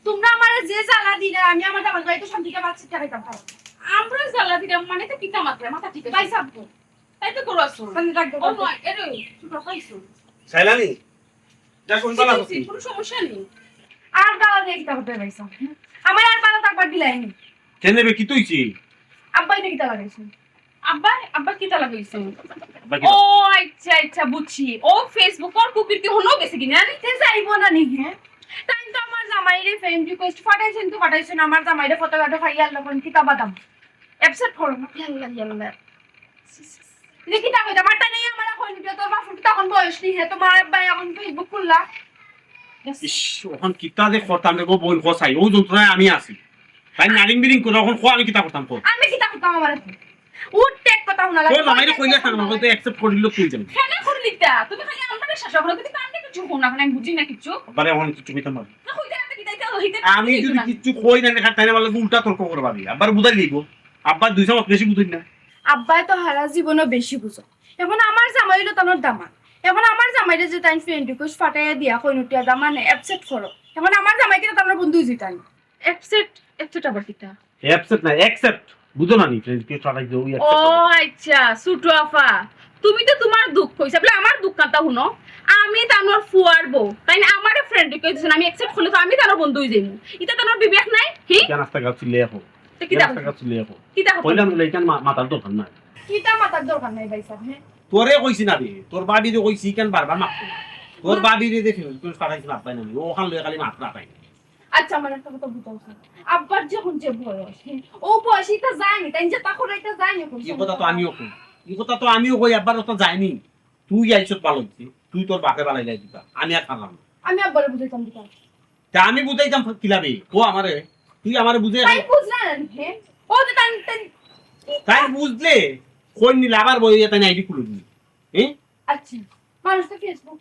তোমরা আমার যে জ্বালা দিলা আমি আমার দাবার গাইতে শান্তিকে বাচ্চা চাইতাম আমরা জ্বালা দিলাম মানে তো কিতা মাথা ঠিক আছে তাই সাবতো তাই তো করো আসো আমি রাখ দেব ও নয় এরে ছোট পাইছো সাইলানি যা শুনবা না কোনো সমস্যা নেই আর দাওয়া দিয়ে কিতা করতে পাইছো আমার আর পালা তাকবার দিলাই কেনে বে কি তুইছি আব্বাই নাকি তালা লাগাইছে আব্বা কি তালা লাগাইছে ও আচ্ছা বুঝছি ও ফেসবুক আর কুকির কি হলো গেছে কিনা নিতে যাইবো না নি হ্যাঁ তাই তো আমার জামাইরে ফ্রেন্ড রিকোয়েস্ট পাঠাইছেন আমার জামাইরে ফটোগ্রাফি খাইয়া আল্লাহ কোন কি বাদাম অ্যাপসেট করো না ইয়াল্লা দেখি তা কইতা মারটা নেই আমার এখন তোর বাপ তখন বয়স নেই হে তোমার আব্বাই এখন ফেসবুক খুললা ইস ওখান কিতা যে করতাম রে গো বল খসাই ও যন্ত্রণায় আমি আছি তাই নারিং বিরিং করে এখন খোয়া আমি কিতা করতাম তো আমি কি তা করতাম আমার উঠতে এক কথা শোনা লাগে তো আমারে কইলা কেন আমাকে তো অ্যাকসেপ্ট করিল তুই যাবি কেন করলিতা তুমি খালি আমারে শাসা করো তুমি কান্দে কিছু কোন না আমি বুঝি না কিছু আবারে এখন কিছু মিতা মার না কইতে না কি দাইতে হইতে আমি যদি কিছু কই না দেখা তাইলে বলে উল্টা তর্ক করবা দি আবার বুঝাই দিব আব্বা 200 মাস বেশি বুঝুই না আব্বাই তো হারা জীবনও বেশি বুঝো এখন আমার জামাইলো তানোর দামান এখন আমার জামাইরে যে টাইম ফ্রেন্ড রিকোয়েস্ট পাঠাইয়া দিয়া কইনুটিয়া দামানে অ্যাপসেট করো এখন আমার জামাইকে তানোর বন্ধু জিতাই অ্যাপসেট আবার কিটা অ্যাকসেপ্ট না অ্যাকসেপ্ট বুঝো না নি ফ্রেন্ড কে চালাই দেও ও আচ্ছা সুটু আফা তুমি তো তোমার দুঃখ কইছা বলে আমার দুঃখ কাটা হুনো আমি তানোর ফুয়ার বউ তাই না আমার ফ্রেন্ড রিকোয়েস্ট আমি অ্যাকসেপ্ট করলে তো আমি তানোর বন্ধুই যাইমু এটা তানোর বিবেক নাই হি কেন রাস্তা গাছি লে এখন তো কিতা টাকা চলে যাবো কিতা কথা কইলাম এইখান মাথার দোকান নাই কিতা মাতার দরকার নাই ভাই সাহেব হ্যাঁ তোরে কইছি না রে তোর বাবিরে কইছি কেন বারবার মারতো তোর বাবিরে দেখে তুই পাঠাইছ মাপ পাই না ও খান লয়ে খালি মাপ না পাই আচ্ছা আমার একটা কথা বুঝাও আব্বার যখন যে বয়স হ্যাঁ, ও বয়সীটা যায়নি তাই যে তা করে এটা যায়নি কোন এই কথা তো আমিও কই এই কথা তো আমিও কই একবার তো যাইনি তুই আইছত ভালো হইছে তুই তোর বাপে বানাই যাই দিবা আমি আর খালাম না। আমি আব্বারে বুঝাইতাম দিতাম তা আমি বুঝাইতাম কিলাবে ও আমারে তুই আমারে বুঝে তাই বুঝলা না হ্যাঁ ও যে তাই তাই বুঝলে কোন নিলে আবার বই তাই আইডি খুলে দিবি হ্যাঁ আচ্ছা মানুষ তো ফেসবুক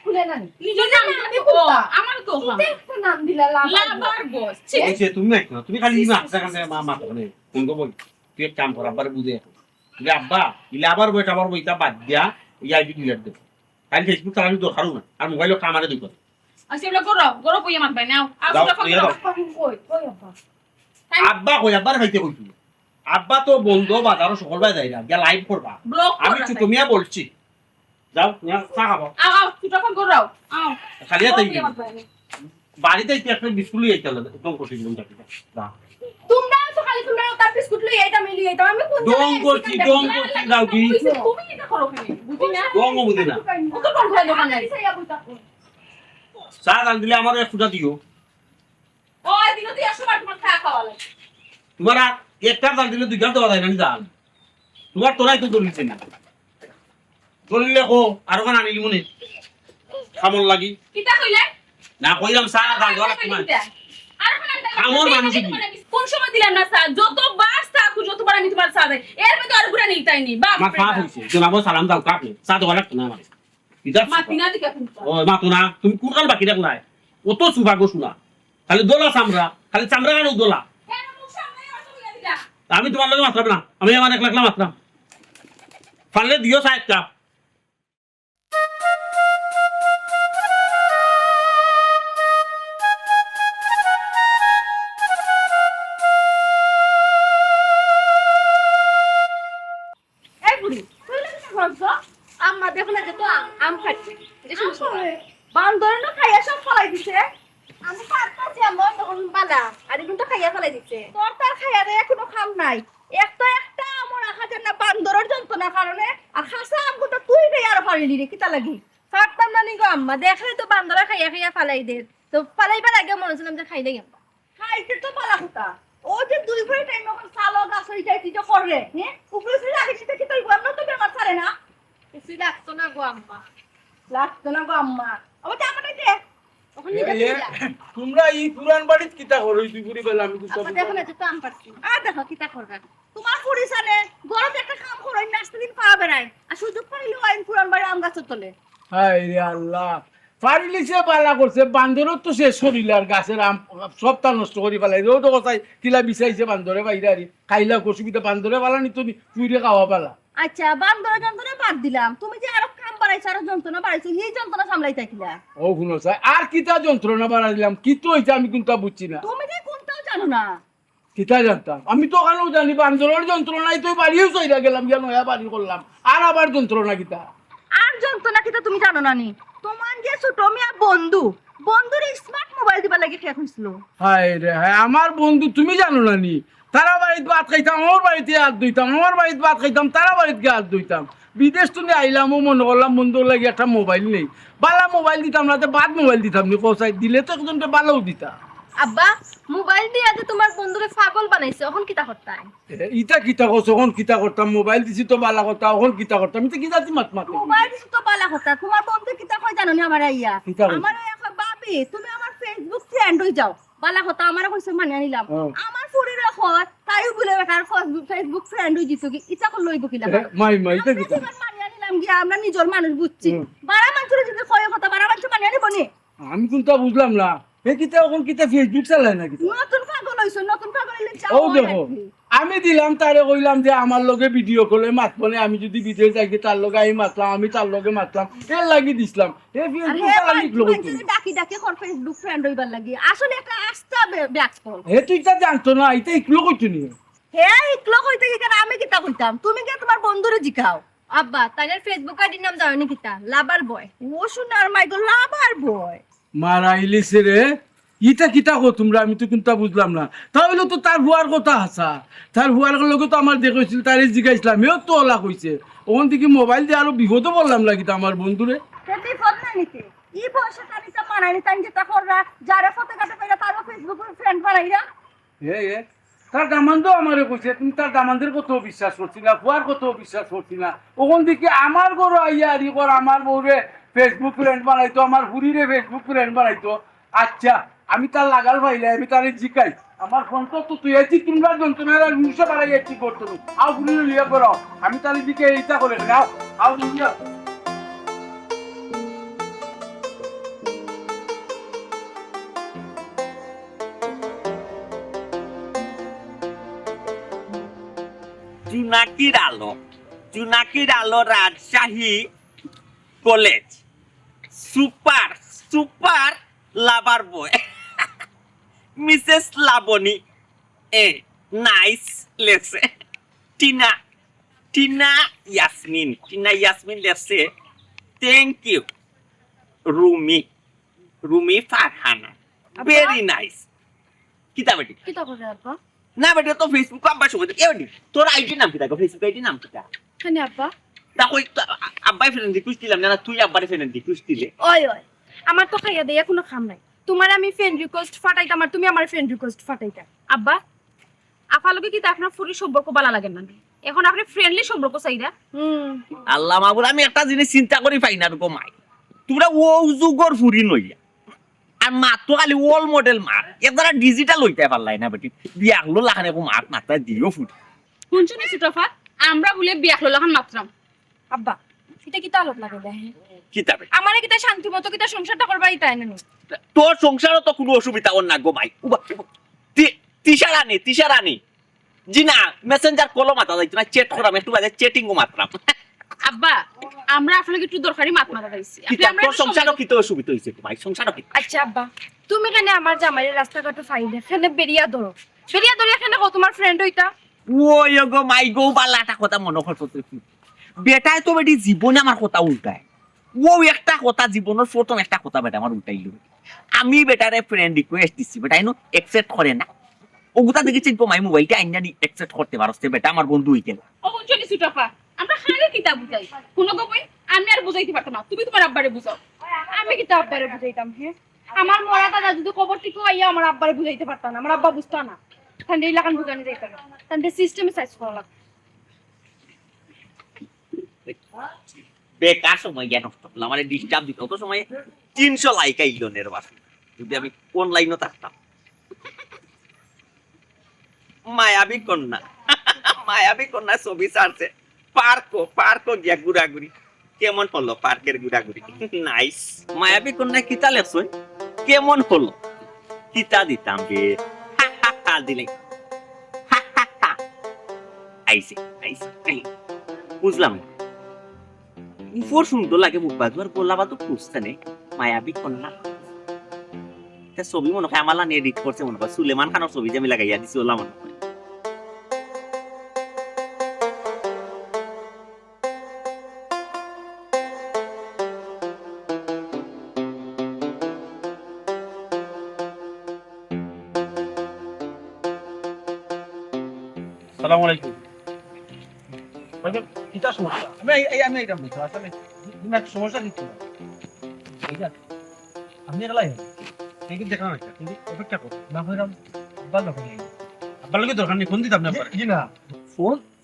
খুলে না নিজের নাম আমি খুলতাম আমার তো কিতা একটা নাম দিলা লাভার বস ওইছে তুমি না তুমি খালি মাথা কাছে মা মানে কোন গো বই তুই এক কাম কর আব্বার বুঝে তুই আব্বা ইলে আবার বইটা আবার বইটা বাদ দিয়া এই আইডি ডিলিট দে খালি ফেসবুক চালানি দরকারও না আর মোবাইলও কামারে দুই কথা আচ্ছা এগুলো গরো বইয়া মাত ভাই নাও আর দাও, সুটা ফোন দিয়ে দাও। কই কই আব্বা আব্বা কই আব্বার খাইতে কইছিল আব্বা তো বন্ধ বাজারও সকল বাই যায় না গিয়া লাইভ করবা ব্লক আমি তো মিয়া বলছি যাও নিয়া চা খাবো আও সুটা ফোন গরো আও খালি তাই বইয়া মাত ভাই বাড়িতে একটা বিস্কুট লিয়ে আইতাল একদম কঠিন দিন যাবে না তোমরা তো খালি তোমরা তার বিস্কুট লই এইটা মিলি এইটা আমি কোন ডং করছি যাও কি তুমি এটা করো কেন বুঝি না ডং বুঝি না ও তো কোন ঘরে দোকান নাই চা দান দিলে আমার এক ফুটা দিও ও এদিকে তুই আসো তোমার খাওয়া লাগে তোমার আর একটা দান দিলে দুইটা দেওয়া যায় না দান তোমার তোরাই তো দলিছে না দলিলে কো আর কোন আনিলি মনে খামল লাগি কিতা কইলে না কইলাম চা দান দেওয়া তোমার আমার মানুষ কি? কোন সময় দিলাম না স্যার যতবার চা খুঁজো যতবার আমি তোমার চা দেই এর মধ্যে আর ঘুরে নিতাই নি বাপ আমার পা হইছে জনাব সালাম দাও কাকে চা দেওয়া লাগতো না আমার ইদার মাতিনা দিকে ফোন ও মাতো না তুমি কুরকাল বাকি রাখ নাই অত সুভাগ্য শোনা খালি দোলা চামড়া খালি চামড়া কেন দোলা কেন মুখ সামনে আসো বলে দিলা আমি তোমার লগে মাত্রাম না আমি আমার এক লাখলা মাত্রাম পারলে দিও চা এক কাপ এই বুড়ি তুই লাগি করছ আম্মা দেখো না যে তো আম খাচ্ছি বান্দর না খাইয়া সব ফলাই দিছে আমি পারতাছি আম্মা তখন বালা আর কিন্তু খাইয়া ফলাই দিছে তোর তার খাইয়া রে এখনো খাম নাই একটা আমার রাখা যায় না বান্দরের যন্ত্রণার কারণে আর খাসা আমগুলো তুই রে আর ফালিলি রে কিতা লাগি পারতাম না নি গো আম্মা দেখলে তো বান্দরা খাইয়া খাইয়া ফালাই দে তো ফালাইবার আগে মনে হচ্ছিলাম যে খাই দেই আম্মা খাইতে তো পালা হতা ও যে দুই ভরি টাইম এখন সালো গাছ হই যাই তুই যে কররে হ্যাঁ উপরে তুই লাগে সেটা কি তুই গন্ধ তো বেমার ছাড়ে না তুই লাগতো না গো আম্মা লাগতো না গো আম্মা ও জামাটা দে ওখানে নিয়ে যা তোমরা এই পুরান বাড়িতে কিতা করো তুই পুরি বেলা আমি কিছু আপা দেখো না যে তো আম পারছি আর দেখো কিতা করবা তোমার পরিসানে গরম একটা কাম করো নাস্তা দিন পাওয়া বেড়ায় আর সুযোগ পাইলে আইন পুরান বাড়ি আম গাছের তলে হায় রে আল্লাহ পারিলি সে পালা করছে বান্দরও তো সে শরীর আর গাছের আম সবটা নষ্ট করি পেলাই ও তো কথাই কিলা বিচাইছে বান্দরে বাইরে আরি খাইলা অসুবিধা বান্দরে পালা নি তুমি পুইরে খাওয়া পালা আচ্ছা বান্দর যন্ত্রণা বাদ দিলাম তুমি যে আরো কাম বাড়াইছো আরো যন্ত্রণা বাড়াইছো এই যন্ত্রণা সামলাই থাকিলা ও শুনো চাই আর কিতা যন্ত্রণা বাড়া দিলাম কি তো হইছে আমি কোনটা বুঝছি না তুমি যে কোনটাও জানো না কিতা জানতাম আমি তো ওখানেও জানি বান্দরের যন্ত্রণাই তো বাড়িও চইরা গেলাম গিয়া নয়া বাড়ি করলাম আর আবার যন্ত্রণা কিতা আর যন্ত্রণা কিতা তুমি জানো না নি তোমার যে ছোট মিয়া বন্ধুর স্মার্ট মোবাইল দিবা লাগে ঠিক হইছিল হায় রে হায় আমার বন্ধু তুমি জানো না নি তারা বাড়িতে ভাত খাইতাম আমার বাড়িতে হাত ধুইতাম আমার বাড়িতে ভাত খাইতাম তারা বাড়িতে হাত ধুইতাম বিদেশ তুমি আইলামও মনে করলাম বন্ধুর লাগে একটা মোবাইল নেই বালা মোবাইল দিতাম না বাদ মোবাইল দিতাম নি কোথায় দিলে তো একজনকে বালাও দিতা আব্বা মোবাইল দিয়ে যে তোমার বন্ধুরে পাগল বানাইছে এখন কিতা করতাই ইটা কিতা করছো এখন কিতা করতাম মোবাইল দিছি তো বালা কথা এখন কিতা করতাম এটা কিতা দি মাত মাত মোবাইল দিছি তো বালা কথা তোমার বন্ধু কিতা কই জানো নি আমার আইয়া কিতা কইছে? আমার আইয়া কই বাবি তুমি আমার ফেসবুক ফ্রেন্ড হই যাও বালা কথা আমার কইছে মানে নিলাম আমার ফুরির খত তাইও বলে বেটার ফেসবুক ফ্রেন্ড হই দিছো কি ইচ্ছা কর লইব কিলা মাই মাই এটা কিতা মানে নিলাম গিয়া আমরা নিজের মানুষ বুঝছি বারা মানুষের যদি কয় কথা বারা মানুষ মানে নিব নি আমি কোনটা বুঝলাম না এ কিতা এখন কিতা ফেসবুক চালায় না কিতা নতুন পাগল হইছো নতুন পাগল হইলে ও চাও দেখো আমি দিলাম তারে কইলাম যে আমার লগে ভিডিও কলে মাতবনে আমি যদি বিদেশ যাই তার লগে আমি মাতলাম আমি তার লগে মাতলাম এর লাগি দিছিলাম এ ফেসবুক চালানি লগে ডাকি ডাকি কর ফেসবুক ফ্রেন্ড হইবার লাগি আসলে একটা আস্থা ব্যাকল হে তুই তা জানতো না এটা ইকলো কইতো নি হে ইকলো কইতে কি কেন আমি কিতা কইতাম তুমি কি তোমার বন্ধুরে জিকাও আব্বা তাইনের ফেসবুক আইডির নাম জানো কিতা লাভার বয় ও শুনার মাইগো লাভার বয় মারা ইলিছে রে ইটা কিটা কো তোমরা আমি তো কিন্তু বুঝলাম না তাহলে তো তার হুয়ার কথা আসা তার হুয়ার লগে তো আমার দেখেছিল তারে জিজ্ঞাসলাম এও তো ওলা কইছে ওখান থেকে মোবাইল দিয়ে আরো বিপদও বললাম লাগি তো আমার বন্ধুরে তুই ফোন না নিতে ই পয়সা কানিসা মানাইনি তাই যেটা কররা যারা ফটো কাটা কইরা তারও ফেসবুকে ফ্রেন্ড বানাইরা এ তার দামানও আমারে কইছে তুমি তার দামানদের কত বিশ্বাস করছি না হুয়ার কত বিশ্বাস করছি না ওখান থেকে আমার ঘর আইয়া আরি কর আমার বউরে ফেসবুক ফ্রেন্ড বানাইতো আমার হুরিরে ফেসবুক ফ্রেন্ড বানাইতো আচ্ছা আমি তার লাগাল ভাইলে আমি তারে জিকাই আমার ফোন তো তুই এসি তিনবার যন্ত্রণার আর নিশা বাড়াই এসি করতো আও হুরিরে লিয়া করো আমি তার দিকে এইটা করে নাও আও লিয়া জোনাকির আলো Rajshahi college super super lover boy Mrs Laboni এ নাইস লেসে টিনা ইয়াসমিন লেসে thank you Rumi Farhana very nice কিতা বেটি কিতা করে আব্বা না বেটি তো ফেসবুক আব্বা সঙ্গে এ বেটি তোর আইডি নাম কিতা ফেসবুক আইডি নাম কিতা কেন আব্বা তা কই আব্বাই ফ্রেন্ড রিকোয়েস্ট দিলাম না তুই আব্বারে ফ্রেন্ড রিকোয়েস্ট দিলে ওই আমার তো খাইয়া দেয়া কোনো খাম নাই তোমার আমি ফ্রেন্ড রিকোয়েস্ট ফাটাইতাম আর তুমি আমার ফ্রেন্ড রিকোয়েস্ট ফাটাইতা আব্বা আফালকে কি আপনার ফুরি সম্পর্ক ভালো লাগে না এখন আপনি ফ্রেন্ডলি সম্পর্ক চাইরা আল্লাহ মাবুল আমি একটা জিনিস চিন্তা করি পাই না গো মাই তোমরা ও যুগর ফুরি নইয়া আর মাত তো খালি ওল মডেল মাত একদারা ডিজিটাল হইতে পারলাই না বেটি বিয়া হলো লাখানে কো মাত মাথা দিও ফুরি শুনছুনি সুটফা আমরা বলে বিয়া হলো এখন মাত্রাম আব্বা এটা কিতা আলোক লাগে দেহে কিতা বেটি আমারে কিতা শান্তি মতো কিতা সংসারটা করবা ইতাই না তোর সংসারও তো কোনো অসুবিধা ওর না গো মাই তিশারানি জি না মেসেঞ্জার কলও মাথা যাইতো না চেট করাম একটু বাজে চেটিংও মাত্রাম আব্বা আমরা আপনাকে একটু দরকারি মাত মাথা দিছি কিতা তোর সংসারও কি তো অসুবিধা হইছে গো মাই সংসারও কি আচ্ছা আব্বা তুমি কেন আমার জামাইয়ের রাস্তাঘাটে ফাইলে এখানে বেরিয়া ধরো এখানে কো তোমার ফ্রেন্ড হইতা ওই গো মাই গো বালা একটা কথা মনে করছো তুই বেটায় তো বেটি জীবনে আমার কথা উল্টায় ও একটা কথা জীবনের প্রথম একটা কথা বেটা আমার উল্টাইলো আমি বেটারে ফ্রেন্ড রিকোয়েস্ট দিচ্ছি বেটা এনো অ্যাকসেপ্ট করে না ওগুতা দেখে চিনবো মাই মোবাইলটা আইনা নি অ্যাকসেপ্ট করতে পারছে বেটা আমার বন্ধু হইতে ও শুনছুনি সুটফা আমরা খালি কিতা বুঝাই কোনো গো বই আমি আর বুঝাইতে পারতাম না তুমি তোমার আব্বারে বুঝাও আমি কিতা আব্বারে বুঝাইতাম হ্যাঁ আমার মরা দাদা যদি কবর থেকে আইয়া আমার আব্বারে বুঝাইতে পারতাম না আমার আব্বা বুঝতো না তাহলে এই লাগান বুঝানি যাইতো না তাহলে সিস্টেমে সাইজ করা লাগতো বেকার সময় জ্ঞান নষ্ট করলাম আমার ডিস্টার্ব দিত অত সময় 300 লাইক আইলো নেরবার যদি আমি কোন লাইনও থাকতাম মায়াবী কন্যা ছবি ছাড়ছে পার্কও গিয়া ঘুরাঘুরি কেমন হলো পার্কের ঘুরাঘুরি নাইস মায়াবী কন্যা কিতা লেখছই কেমন হলো কিতা দিতাম বে দিলে আইসে বুঝলাম না উপর সুন্দর লাগে মুখ বাজু আর গোলা বাদু খুঁজতে নেই মায়াবী কন্যা ছবি মনে হয় আমার এডিট করছে মনে হয় সুলেমান খানের ছবি যে আমি লাগাইয়া দিছি ওলা মনে হয় সালাম আলাইকুম কিতা সমস্যা আমি এটা বুঝতে আসলে সমস্যা কিছু না আপনি একলাই কিন্তু দেখা না কিন্তু অপেক্ষা করো না হইরাম আব্বার লোক নেই আব্বার লগে দরকার নেই ফোন দিতাম না জি না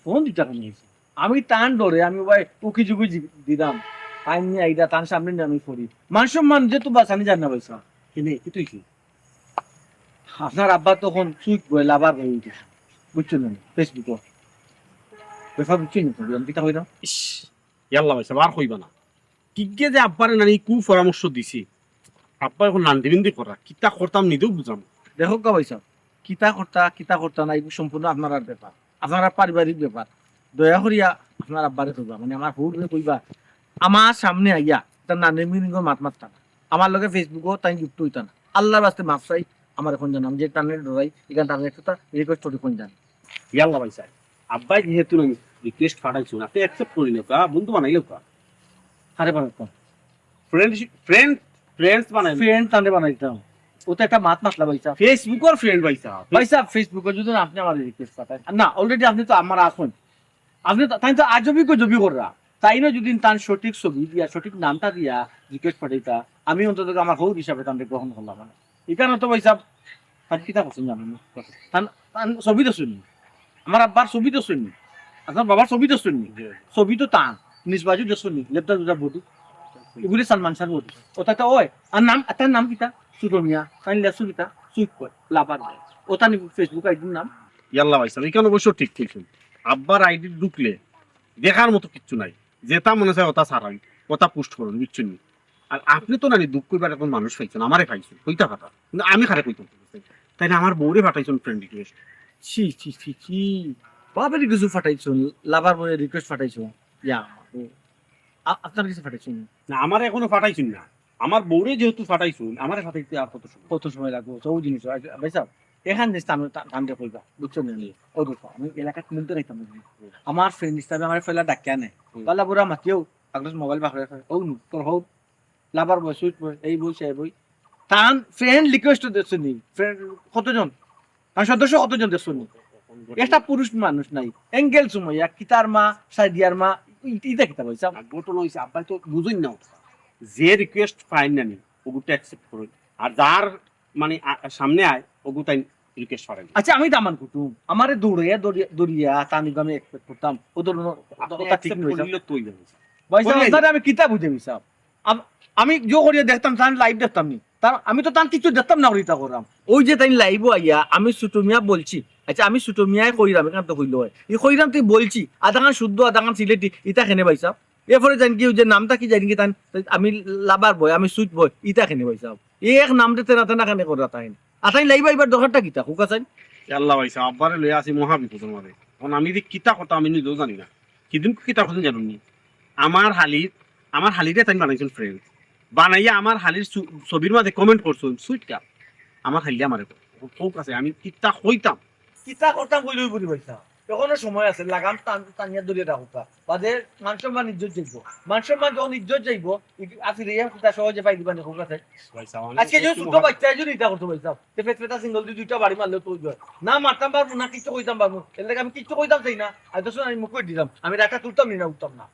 ফোন দিতে নিয়েছি আমি টান ধরে আমি ভাই উকি ঝুঁকি দিলাম টাইম নিয়ে আইডা টান সামনে নিয়ে আমি করি মান সম্মান যেহেতু বাঁচানি জান না পয়সা কিনে কি তুই কি আপনার আব্বা তখন সুইট বই লাভার হয়ে উঠেছে বুঝছেন না ফেসবুকে ব্যাপার বুঝছেন না আমি কিতা হইলাম ইয়াল্লা ভাই আর কইবা না কিগে যে আব্বারে নানি কু পরামর্শ দিছি আব্বা এখন নান্দিবিন্দি করা কিতা করতাম নিদেও বুঝাম দেখো কা পয়সা কিতা করতা না এগুলো সম্পূর্ণ আপনার ব্যাপার আপনার পারিবারিক ব্যাপার দয়া করিয়া আপনার আব্বারে কইবা মানে আমার হুড়ে কইবা আমার সামনে আইয়া তার নানের মিনিং মাত মারতা না আমার লগে ফেসবুকও তাই যুক্ত হইতা না আল্লাহর রাস্তে মাফ চাই আমার এখন জানাম যে টানের ডরাই এখানে টানের একটা রিকোয়েস্ট করে কোন জান ইয়াল্লা ভাই সাহেব আব্বাই যেহেতু রিকোয়েস্ট পাঠাইছো না আপনি অ্যাকসেপ্ট করে নিও কা বন্ধু বানাইলেও কা আরে বাবা ফ্রেন্ডস বানাই ফ্রেন্ড টানে বানাইতাম ও তো একটা মাত মাতলা ভাই সাহেব ফেসবুকের ফ্রেন্ড ভাই সাহেব ভাই সাহেব ফেসবুকে যদি আপনি আমার রিকোয়েস্ট পাঠান না অলরেডি আপনি তো আমার আসুন আপনি তো তাই তো আজবি কো জবি কররা তাই না যদি তার সঠিক ছবি দিয়া সঠিক নামটা দিয়া রিকোয়েস্ট পাঠাইতা আমি অন্তত আমার হৌ হিসাবে তাদের গ্রহণ করলাম না এখানে তো ভাই সাহেব তার কিতা করছেন জানেন তার ছবি তো শুনি আমার আব্বার ছবি তো শুনি আপনার বাবার ছবি তো শুনি ছবি তো টান নিজ বাজু যে শুনি লেপটা দুটা বডি এগুলি সালমান খান বডি ওটা তো ওই আর নাম তার নাম কিতা সুরমিয়া তাই লেসু কিতা সুইট কয় লাভার ওটা নি ফেসবুক আইডির নাম ইয়াল্লা ভাই সাহেব এখানে অবশ্য ঠিক ঠিক আব্বার আইডি ঢুকলে দেখার মতো কিচ্ছু নাই যেটা মনে চায় ওটা সারাই ওটা পোস্ট করুন বুঝছেন নি? আর আপনি তো নানি দুঃখ করবার এখন মানুষ পাইছেন আমারে পাইছেন ওইটা কথা কিন্তু আমি খারাপ কইতাম তাই না আমার বউরে পাঠাইছেন ফ্রেন্ড রিকোয়েস্ট ছি ছি ছি ছি বাবার কিছু ফাটাইছো লাভার বলে রিকোয়েস্ট ফাটাইছো ইয়া আপনার কিছু ফাটাইছো না আমার এখনো পাঠাইছেন না আমার বউরে যেহেতু পাঠাইছেন আমারে পাঠাইতে আর কত সময় কত সময় লাগবে সব জিনিস ভাই সাহেব এখান থেকে আমি টানতে কইবা বুঝছো না ও দেখো আমি এলাকায় মিলতে রাখতাম আমার ফ্রেন্ড হিসাবে আমার ফেলা ডাকিয়া নেই পালা বুড়া মাতিও আগলে মোবাইল বাকরে ও নু তোর হোক লাভার বয় সুইট বয় এই বই সে বই টান ফ্রেন্ড রিকোয়েস্ট দিচ্ছ নি ফ্রেন্ড কতজন তার সদস্য কতজন দিচ্ছ নি একটা পুরুষ মানুষ নাই এঙ্গেল সময় কিতার মা সাইদিয়ার মা ইটা কিতা বলছা ঘটনা হয়েছে আব্বাই তো বুঝুন না যে রিকোয়েস্ট ফাইন নানি ওগুলো অ্যাকসেপ্ট করুন আর যার মানে সামনে আয় ওগুলো তাই রিকোয়েস্ট করেন আচ্ছা আমি দামান কুটুম আমারে দৌড়িয়া দৌড়িয়া তানি আমি এক্সপেক্ট করতাম ওদের ওটা ঠিক নয় তুই জানিস ভাই সাহেব আমি কিতা বুঝে মিসাব আমি জো করিয়া দেখতাম তান লাইভ দেখতাম নি তার আমি তো তান কিছু দেখতাম না করিতা করাম ওই যে তাই লাইভ আইয়া আমি সুটুমিয়া বলছি আচ্ছা আমি সুটুমিয়ায় কইরাম এখান তো কইলো হয় এই কইরাম তুই বলছি আধা গান শুদ্ধ আধা গান সিলেটি ইটা খেনে ভাই সাহেব এরপরে জানি কি যে নামটা কি জানি কি তান আমি লাভার বয় আমি সুইট বয় ইটা খেনে ভাই সাহেব এক নাম দিতে না তেনা কেনে করা তাই আতাই লাইভ আইবার দরকারটা কিতা হুকা চাই আল্লাহ ভাইসা আব্বারে লয়ে আসি মহা বিপদের মাঝে এখন আমি যে কিতা কথা আমি নিজেও জানি না কিদিন কিতা কথা জানুন নি আমার হালিরে তাই বানাইছেন ফ্রেন্ড বানাইয়া আমার হালির ছবির মাঝে কমেন্ট করছেন সুইট কাপ আমার হালিয়া আমারে কোক আছে আমি কিতা কইতাম কিতা করতাম কইলই বুড়ি ভাই সাহেব এখনো সময় আছে লাগাম টানিয়া দলিয়ে রাখুকা বাদে মান সম্মান ইজ্জত যাইব মান সম্মান যখন ইজ্জত যাইব আফিরে কিতা সহজে পাই দিবা দেখো কাছে আজকে যে ছোট বাচ্চা যদি এটা করতে পারতাম তে ফেটা সিঙ্গল দুইটা বাড়ি মারলে তো না মারতাম পারবো না কিছু কইতাম পারবো এর লাগে আমি কিছু কইতাম চাই না আর তো আমি মুখ করে দিলাম আমি রাখা তুলতাম না উঠতাম না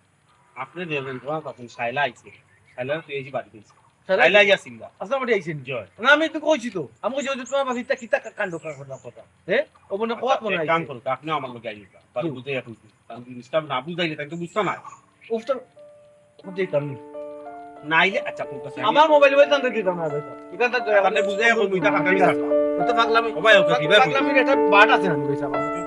আপনি দেবেন তোমার কথা শাইলা আইছে শাইলা তুই এই বাড়ি দিয়েছিস শাইলা আইছিল আসলে আমাদের আইছেন জয় না আমি তো কইছি তো আমি কইছি যে তোমার বাড়িতে কিতা কাণ্ড করার কথা হ্যাঁ ও মনে কোয়াত মনে কাম করো আপনি আমার লোক আইবা বাড়ি বুঝে এখন আমি জিনিসটা না বুঝাইলে তাই তো বুঝতাম না উফটা বুঝে কামি নাইলে আচ্ছা তোর কাছে আমার মোবাইল বলতে আনতে দিতাম না ভাই এখান থেকে আপনি বুঝে এখন মুইটা কাকারি থাকবা তো পাগলামি ও ভাই ওকে দিবা পাগলামির একটা বাট আছে না ভাই সাহেব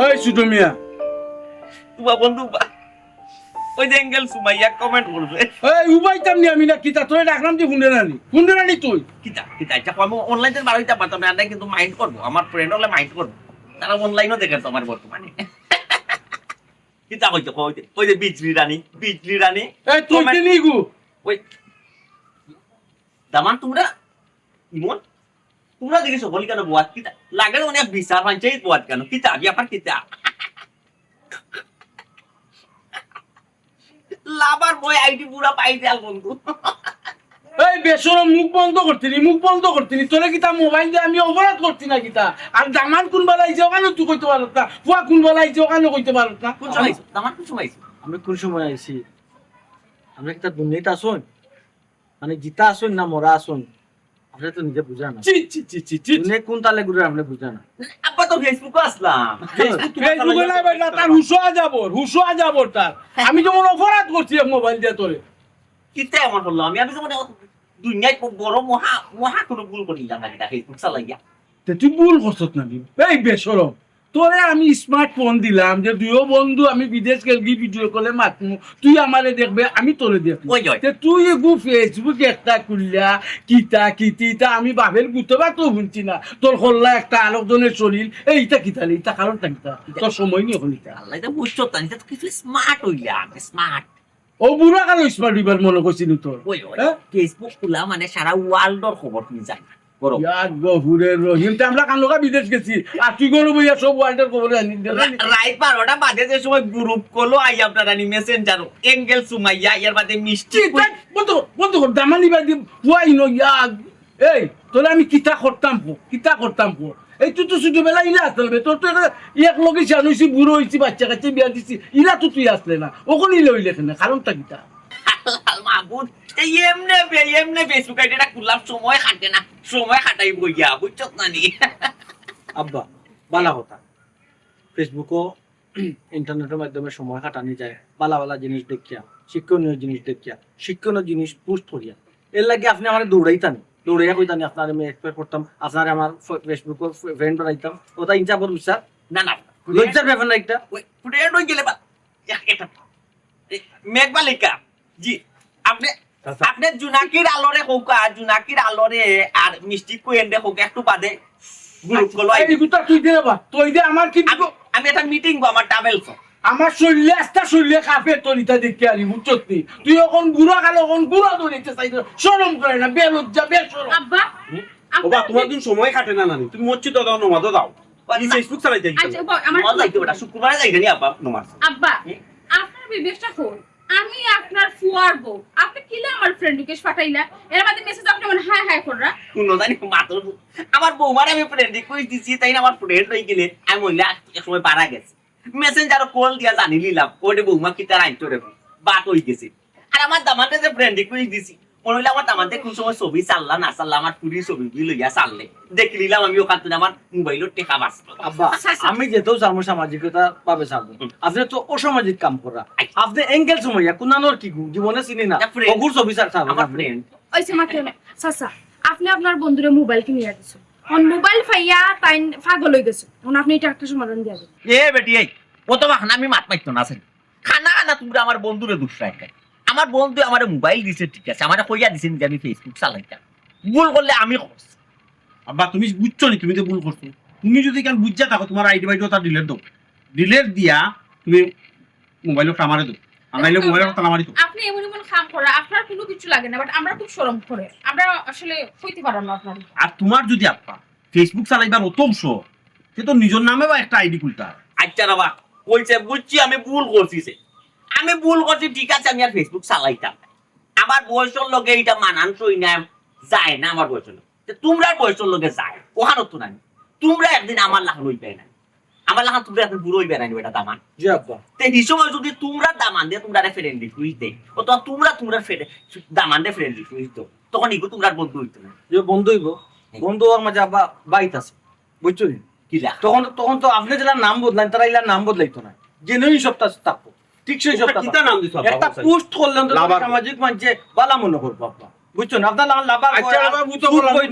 এই সুটমিয়া তোমার বন্ধু ওই যে এঙ্গেল সুমাইয়া কমেন্ট করবে এই উবাইতাম নি আমি না কিতা তোর ডাকলাম যে ফুন্ডে রানি তুই কিতা কিতা এটা আমি অনলাইনে বাড়াইতে পারতাম না আমি কিন্তু মাইন্ড করবো আমার ফ্রেন্ড হলে মাইন্ড করবো তারা অনলাইনও দেখে তোমার বর্তমানে কিতা কইছো ওই যে বিজলি রানী এই তুই কে নিগু ওই দামান তোমরা ইমন তোমরা দেখেছো বলি কেন বুয়াত কিতা লাগে অনেক বিচার পাঞ্চায়েত বুয়াত কেন কিতা ব্যাপার কিতা লাভার বয় আইডি পুরা পাইতে আল বন্ধু এই বেসরম মুখ বন্ধ করতিনি তোরে কিতা মোবাইল দিয়ে আমি অপরাধ করতি না কিতা আর দামান কোন বেলা আইছে ওখানে তুই কইতে পারত না ফুয়া কোন বেলা আইছে ওখানে কইতে পারত না কোন সময় দামান কোন সময় আমি কোন সময় আইছি আমরা একটা দুনিয়াতে আসুন মানে জিতা আসুন না মরা আসুন আপনি তো নিজে বুঝা না চি চি চি চি চি দুনিয়া কোন তালে ঘুরে আপনি বুঝা না আব্বা তো ফেসবুকে আসলাম ফেসবুকে না বেটা তার হুশোয়া যাব তার আমি যেমন অপরাধ করছি মোবাইল দিয়ে তোরে কিতা এমন হলো আমি যেমন দুনিয়ায় বড় মহা কোনো ভুল করি না এটা ফেসবুক চালাইয়া তে তুই ভুল করছত না এই বেসরম তোরে আমি স্মার্টফোন দিলাম যে দুইও বন্ধু আমি বিদেশ গেলি ভিডিও কলে মাতমু তুই আমারে দেখবে আমি তোরে দেখবো ওই জয় তে তুই এগু ফেসবুক একটা খুললা কিতা আমি বাপের গুতবা তো শুনছি না তোর হল্লা একটা আলোকজনের শরীর এইটা কিতালি ইটা কারণটা কিতা তোর সময় নিয়ে হলিতা আল্লাহ এটা বুঝছো তাই এটা তো কিছু স্মার্ট হইলা স্মার্ট ও বুড়া কারো স্মার্ট দিবার মনে করছিলি তোর ওই হ্যাঁ? ফেসবুক খোলা মানে সারা ওয়ার্ল্ডর খবর তুমি জানা করো ইয়ার গফুরের রহিম তা আমরা কানলোকা বিদেশ গেছি আর তুই করো বইয়া সব ওয়ার্ল্ডের খবর জানি রাইট 12টা বাজে যে সময় গ্রুপ করলো আই আপনারা নি মেসেঞ্জার এঙ্গেল সুমাইয়া এর বাদে মিষ্টি বন্ধু দামালি বাদি ওয়াই নো ইয়া এই তোরা আমি কিতা করতাম এই তুই তো ছোটবেলা ইলা আসলে তোর তো এক লগে জানুইছি বুড়ো হইছি বাচ্চা কাচ্চা বিয়া দিছি ইলা তো তুই আসলে না ওখানে ইলে হইলে কেন কারণটা কিতা মাহবুব এমনে ফেসবুক আইডিটা খুললাম সময় কাটে না সময় কাটাই বইয়া বুঝছো না নি আব্বা বালা কথা ফেসবুকও ইন্টারনেটের মাধ্যমে সময় কাটানি যায় বালা বালা জিনিস দেখিয়া শিক্ষণীয় জিনিস দেখিয়া শিক্ষণীয় জিনিস পোস্ট করিয়া এর লাগে আপনি আমার দৌড়াইয়া কইতানি আপনার আমি এক্সপেক্ট করতাম আপনার আমার ফেসবুক ফ্রেন্ড বানাইতাম ওটা ইনচা বড় বিশ্বাস না না লজ্জার ব্যাপার না একটা ওই ফ্রেন্ড হয়ে গেলে বা এটা মেঘবালিকা জি আপনি আপনি জুনাকির আলোরে হোকা জুনাকির আলোরে আর মিষ্টি কোয়েন্ডে হোক একটু বাদে গ্রুপ গুলো এই গুতা তুই দে বাবা তুই দে আমার কি আমি একটা মিটিং গো আমার ট্রাভেলস আমার শরীরে কাপে তরিতা দেখে আলি বুঝছত নি তুই এখন বুড়া কালো এখন বুড়া ধরিতে চাইতে শরম করে না বেলজ্জা বেশরম আব্বা বাবা তোমার দিন সময় কাটে না নানি তুমি মসজিদ দাও নমাজ দাও এই ফেসবুক চালাইতে আচ্ছা আমার মজা লাগবে ওটা শুক্রবারে যাই জানি আব্বা নমাজ আব্বা আপনার বিবেকটা কোন আমি আপনার ফুয়ার বউ আপনি কিলা আমার ফ্রেন্ড রিকোয়েস্ট পাঠাইলা এর মধ্যে মেসেজ আপনি মনে হাই কররা কোন জানি মাত্র আমার বৌমার আমি ফ্রেন্ড রিকোয়েস্ট দিছি তাই না আমার ফ্রেন্ড হয়ে গেলে আমি বললে এক সময় বাড়া গেছে মেসেঞ্জার কল দিয়া জানি নিলাম ওটা বৌমা কি তার আইন করে বাট হয়ে গেছে আর আমার দামাতে যে ফ্রেন্ড রিকোয়েস্ট দিছি মনে হইলে আমার দামাতে কোন সময় ছবি চাললা না চাললা আমার পুরি ছবি লইয়া চাললে দেখে নিলাম আমি ওখান থেকে আমার মোবাইলের টেকা বাঁচলো আব্বা আমি যেতেও চাবো সামাজিকতা পাবে চাবো আপনি তো অসামাজিক কাম করা আপনি এঙ্গেল সময় কুনানোর কি জীবনে চিনি না অগুর ছবি চার আমার ফ্রেন্ড ওইসে মাত্র চাচা আপনি আপনার বন্ধুরে মোবাইল কিনে দিয়েছেন মোবাইল ফাইয়া তাই পাগল হয়ে গেছে এখন আপনি এটা একটা সমাধান দিয়ে দেবেন এ বেটি এই ও তো খানা আমি মাত মাইতো না আছেন খানা খানা তোমরা আমার বন্ধুরে দুঃসায় খাই আমার বন্ধু আমার মোবাইল দিছে ঠিক আছে আমার কইয়া দিছেন যে আমি ফেসবুক চালাইতাম ভুল করলে আমি করছি আব্বা তুমি বুঝছো নি তুমি তো ভুল করছো তুমি যদি কেন বুঝছা থাকো তোমার আইডি বাইডি ওটা ডিলেট দাও ডিলেট দিয়া তুমি মোবাইলটা আমারে দাও আমাইলে মোবাইলটা আমারই দাও আপনি এমন কাম করা আপনার কোনো কিছু লাগে না বাট আমরা খুব শরম করে আমরা আসলে কইতে পারলাম না আপনার আর তোমার যদি আব্বা ফেসবুক চালাইবার অতম শো সে তো নিজের নামে বা একটা আইডি খুলতে হয় আচ্ছা বাবা কইছে বুঝছি আমি ভুল করছি আমি ভুল করছি ঠিক আছে আমি আর ফেসবুক চালাইতাম না। আমার বয়সের লগে এটা মানানসই না যায় না আমার বয়সের লগে তোমরা বয়সের লগে যায় ওখানে তো নাই তোমরা একদিন আমার লাখান হইবে না আমার লাখান তোমরা এখন বুড়ো হইবে না এটা দামান জি আব্বা তো এই সময় যদি তোমরা দামান দিয়ে তোমরা ফ্রেন্ড রিকোয়েস্ট দেয় ও তো তোমরা দামান দিয়ে ফ্রেন্ড রিকোয়েস্ট দাও তখন এগুলো তোমরা বন্ধু হইতো না যে বন্ধু হইব বন্ধু ওর মাঝে আব্বা বাইত আছে বুঝছো নি কি লা তখন তো আপনি যারা নাম বদলান তারা ইলার নাম বদলাইতো না জেনুইন সপ্তাহ থাকবো ঠিক সেই সপ্তাহ কিতা নাম দিছো আব্বা একটা পোস্ট করলেন তো লাভার। সামাজিক মঞ্চে বালা মনে করবো আব্বা বুঝছো না আপনার লাভার আচ্ছা বাবা বুঝতে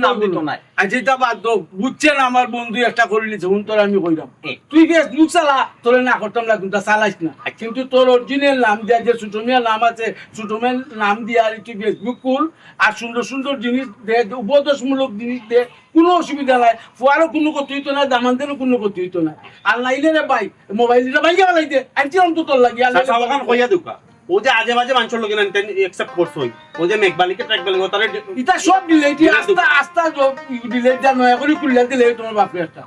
নাম দিত না আচ্ছা এটা বাদ দাও বুঝছেন আমার বন্ধু একটা করে নিছে উন তোর আমি কইরাম এ। তুই ফেসবুক চালা তোরে না করতাম না কিন্তু চালাইস না কিন্তু তোর অরিজিনাল নাম দিয়া যে সুটমিয়া নাম আছে সুটমের নাম দিয়া আর তুই ফেসবুক খুল আর সুন্দর সুন্দর জিনিস দে উপদেশমূলক জিনিস দে কোনো অসুবিধা নাই ফুয়ারও কোনো ক্ষতি হইতো না দামানদেরও কোনো ক্ষতি হইতো না আর নাইলে রে ভাই মোবাইলটা ভাইয়া ফেলাই দে আনছি অন্তত তোর লাগি আর আচ্ছা ওখান কইয়া দেউকা ও যে আজে বাজে মানুষের লগে না একসেপ্ট করছই ও যে মেঘবালিকে ট্র্যাক বালি তারে এটা সব ডিলেট আস্তা আস্তা ডিলেট যা নয় করে খুললে দিলে তোমার বাপরে একটা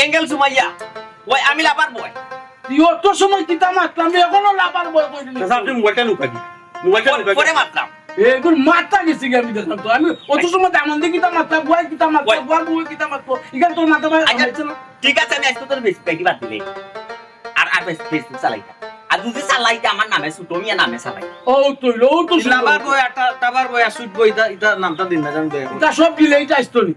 এঙ্গেল সুমাইয়া ওই আমি লাভার বয় তুই অত সময় কিতা মারতাম এখনো লাপার বয় করে দিলি আচ্ছা আপনি মোবাইলটা লুকাই দিন মোবাইলটা লুকাই পরে মাত্রাম এগুলো মাথা গেছে আমি দেখলাম তো আমি অত সময় দামান দিয়ে কিতা মারতাম বয় কিতা মারতাম বয় বয় কিতা মারতো এখানে তোর মাথা ভাই আচ্ছা ঠিক আছে আমি আজকে তোর বেশি পেটি বাদ দিলে আর ফেসবুক চালাইতা আর যদি চালাইতে আমার নামে সুটমিয়া নামে চালাই ও তো লাভার বয় একটা টাবার বয় সুট বই এটা নামটা দিন না জান এটা সব দিলে এটা আসতো নি